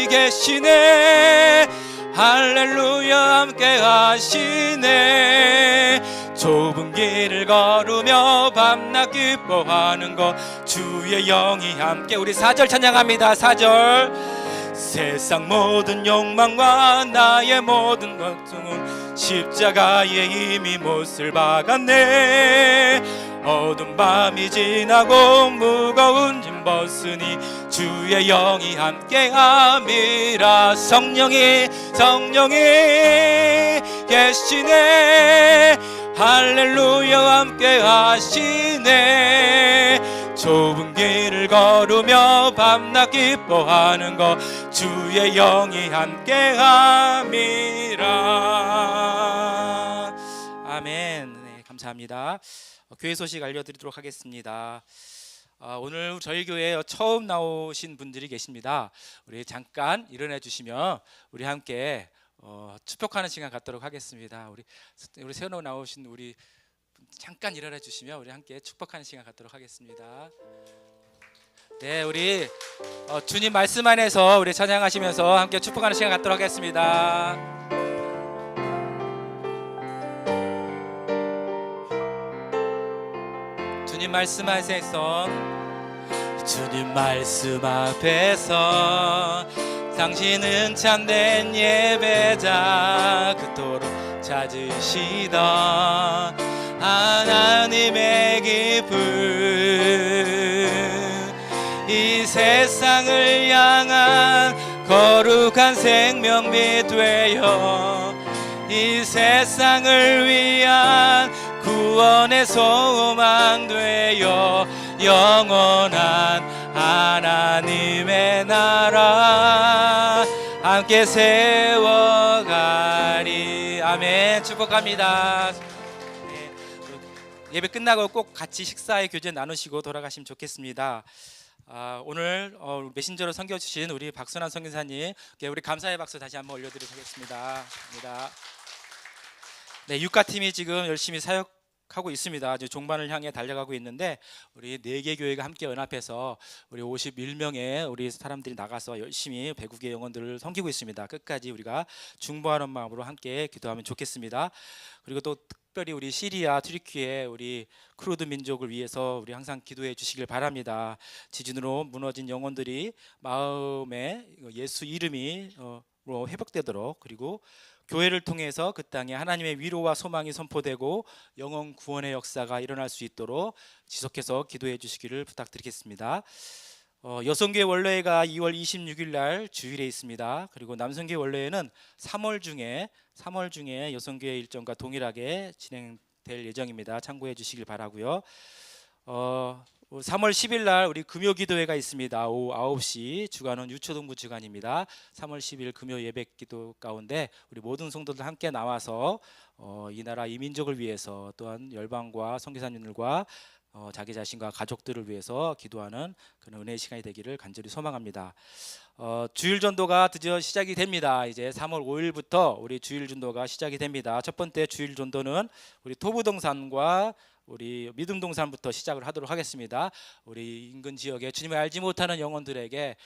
계시네 할렐루야 함께하시네 좁은 길을 걸으며 밤낮 기뻐하는 것 주의 영이 함께 우리 4절 찬양합니다. 4절 세상 모든 욕망과 나의 모든 걱정은 십자가에 이미 못을 박았네 어두운 밤이 지나고 무거운 짐 벗으니 주의 영이 함께함이라 성령이 계시네 할렐루야 함께 하시네 좁은 길을 걸으며 밤낮 기뻐하는 것 주의 영이 함께 함이라 아멘. 네, 감사합니다. 교회 소식 알려드리도록 하겠습니다. 오늘 저희 교회에 처음 나오신 분들이 계십니다. 우리 잠깐 일어나 주시면 우리 함께 축복하는 시간 갖도록 하겠습니다. 우리 새로 나오신 우리 잠깐 일어나 주시면 우리 함께 축복하는 시간 갖도록 하겠습니다. 네, 우리 주님 말씀 안에서 우리 찬양하시면서 함께 축복하는 시간 갖도록 하겠습니다. 주님 말씀 앞에서 주님 말씀 앞에서 당신은 참된 예배자 그토록 찾으시던 하나님의 기쁨 이 세상을 향한 거룩한 생명비 되어 이 세상을 위한 구원의 소망 되어 영원한 하나님의 나라 함께 세워가리 아멘. 축복합니다. 네, 예배 끝나고 꼭 같이 식사의 교제 나누시고 돌아가시면 좋겠습니다. 오늘 메신저로 섬겨주신 우리 박순환 선교사님께 우리 감사의 박수 다시 한번 올려드리도록 하겠습니다. 감사합니다. 네, 육가팀이 지금 열심히 사역하고 있습니다. 아주 종반을 향해 달려가고 있는데 우리 4개 교회가 함께 연합해서 우리 51명의 우리 사람들이 나가서 열심히 배국의 영혼들을 섬기고 있습니다. 끝까지 우리가 중보하는 마음으로 함께 기도하면 좋겠습니다. 그리고 또 특별히 우리 시리아, 튀르키예 우리 쿠르드 민족을 위해서 우리 항상 기도해 주시길 바랍니다. 지진으로 무너진 영혼들이 마음에 예수 이름이 회복되도록, 그리고 교회를 통해서 그 땅에 하나님의 위로와 소망이 선포되고 영혼 구원의 역사가 일어날 수 있도록 지속해서 기도해 주시기를 부탁드리겠습니다. 여성교회 원로회가 2월 26일 날 주일에 있습니다. 그리고 남성교회 원로회는 3월 중에 여성교회 일정과 동일하게 진행될 예정입니다. 참고해 주시길 바라고요. 3월 10일 날 우리 금요 기도회가 있습니다. 오후 9시, 주간은 유초동부 주간입니다. 3월 10일 금요 예배 기도 가운데 우리 모든 성도들 함께 나와서 이 나라 이 민족을 위해서, 또한 열방과 선교사님들과 자기 자신과 가족들을 위해서 기도하는 그런 은혜의 시간이 되기를 간절히 소망합니다. 주일 전도가 드디어 시작이 됩니다. 이제 3월 5일부터 우리 주일 전도가 시작이 됩니다. 첫 번째 주일 전도는 우리 토부동산과 우리 믿음동산부터 시작을 하도록 하겠습니다. 우리 인근 지역에 주님을 알지 못하는 영혼들에게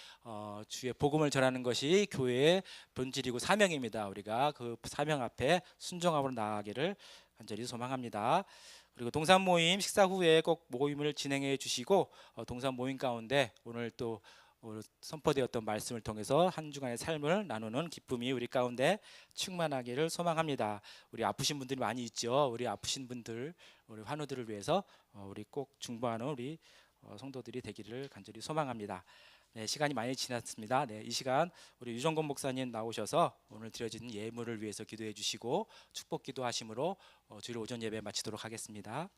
주의 복음을 전하는 것이 교회의 본질이고 사명입니다. 우리가 그 사명 앞에 순종함으로 나아가기를 간절히 소망합니다. 그리고 동산 모임 식사 후에 꼭 모임을 진행해 주시고, 동산 모임 가운데 오늘 또 선포되었던 말씀을 통해서 한 주간의 삶을 나누는 기쁨이 우리 가운데 충만하기를 소망합니다. 우리 아프신 분들이 많이 있죠. 우리 아프신 분들, 우리 환우들을 위해서 우리 꼭 중보하는 우리 성도들이 되기를 간절히 소망합니다. 네, 시간이 많이 지났습니다. 네, 이 시간 우리 유정건 목사님 나오셔서 오늘 드려진 예물을 위해서 기도해 주시고 축복 기도하심으로 주일 오전 예배 마치도록 하겠습니다.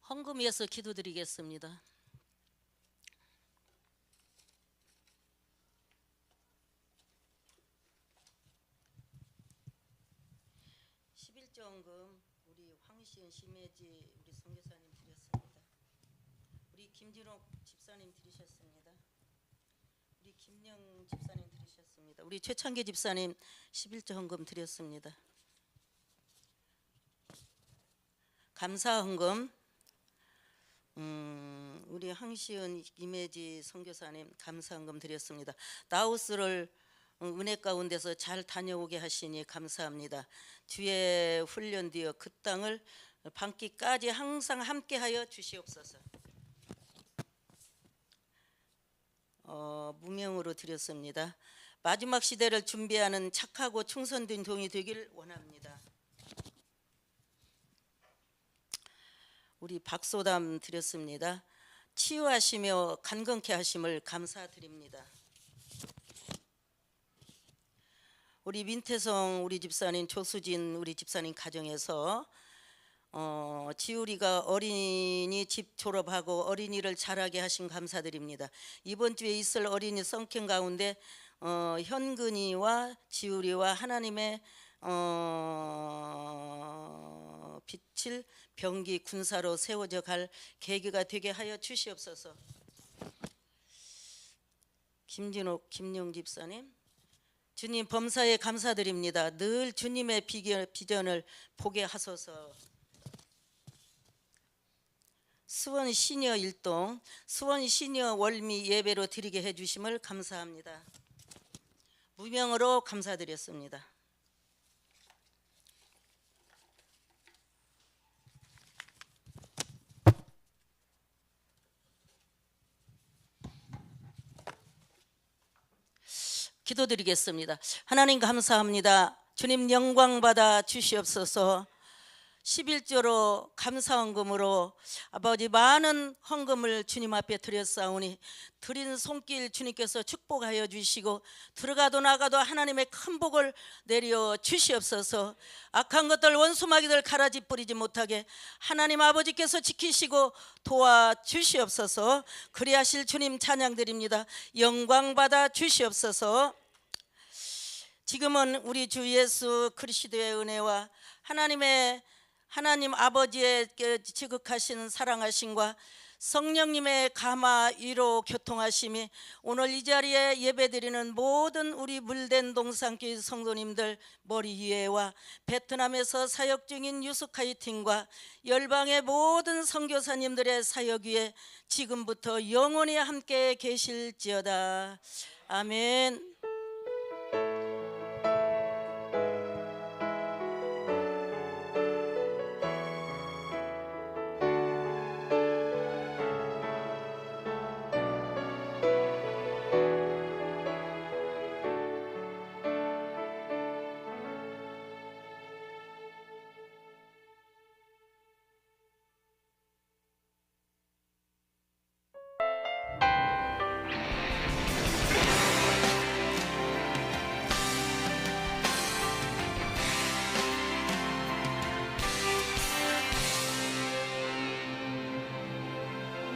헌금위에서 기도드리겠습니다. 헌금 우리 황시은 심혜지 우리 선교사님 드렸습니다. 우리 김진옥 집사님 드리셨습니다. 우리 김영 집사님 드리셨습니다. 우리 최창기 집사님 11조 헌금 드렸습니다. 감사 헌금 우리 황시은 임혜지 선교사님 감사 헌금 드렸습니다. 라오스를 은혜 가운데서 잘 다녀오게 하시니 감사합니다. 뒤에 훈련되어 그 땅을 밤기까지 항상 함께하여 주시옵소서. 무명으로 드렸습니다. 마지막 시대를 준비하는 착하고 충성된 종이 되길 원합니다. 우리 박소담 드렸습니다. 치유하시며 간건케 하심을 감사드립니다. 우리 민태성 우리 집사님, 조수진 우리 집사님 가정에서 지우리가 어린이 집 졸업하고 어린이를 자라게 하신 감사드립니다. 이번 주에 있을 어린이 성캠 가운데 현근이와 지우리와 하나님의 빛을 병기 군사로 세워져 갈 계기가 되게 하여 주시옵소서. 김진옥 김용 집사님, 주님 범사에 감사드립니다. 늘 주님의 비전을 보게 하소서. 수원 시니어 일동 수원 시니어 월미 예배로 드리게 해주심을 감사합니다. 무명으로 감사드렸습니다. 기도드리겠습니다. 하나님 감사합니다. 주님 영광 받아 주시옵소서. 11조로 감사헌금으로 아버지 많은 헌금을 주님 앞에 드렸사오니 드린 손길 주님께서 축복하여 주시고 들어가도 나가도 하나님의 큰 복을 내려 주시옵소서. 악한 것들 원수마귀들 가라지 뿌리지 못하게 하나님 아버지께서 지키시고 도와주시옵소서. 그리하실 주님 찬양드립니다. 영광 받아 주시옵소서. 지금은 우리 주 예수 그리스도의 은혜와 하나님 아버지의 지극하신 사랑하심과 성령님의 감화 위로 교통하심이 오늘 이 자리에 예배드리는 모든 우리 물된 동산교회 성도님들 머리 위에와 베트남에서 사역 중인 유스카이 팀과 열방의 모든 선교사님들의 사역 위에 지금부터 영원히 함께 계실지어다. 아멘.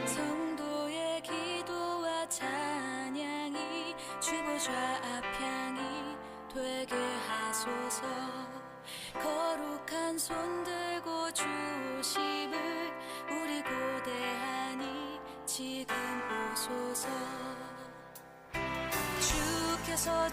성도의 기도와 찬양이 주보좌 앞향이 되게 하소서. 거룩한 손 들고 주심을 우리 고대하니 지금 오소서. 주께서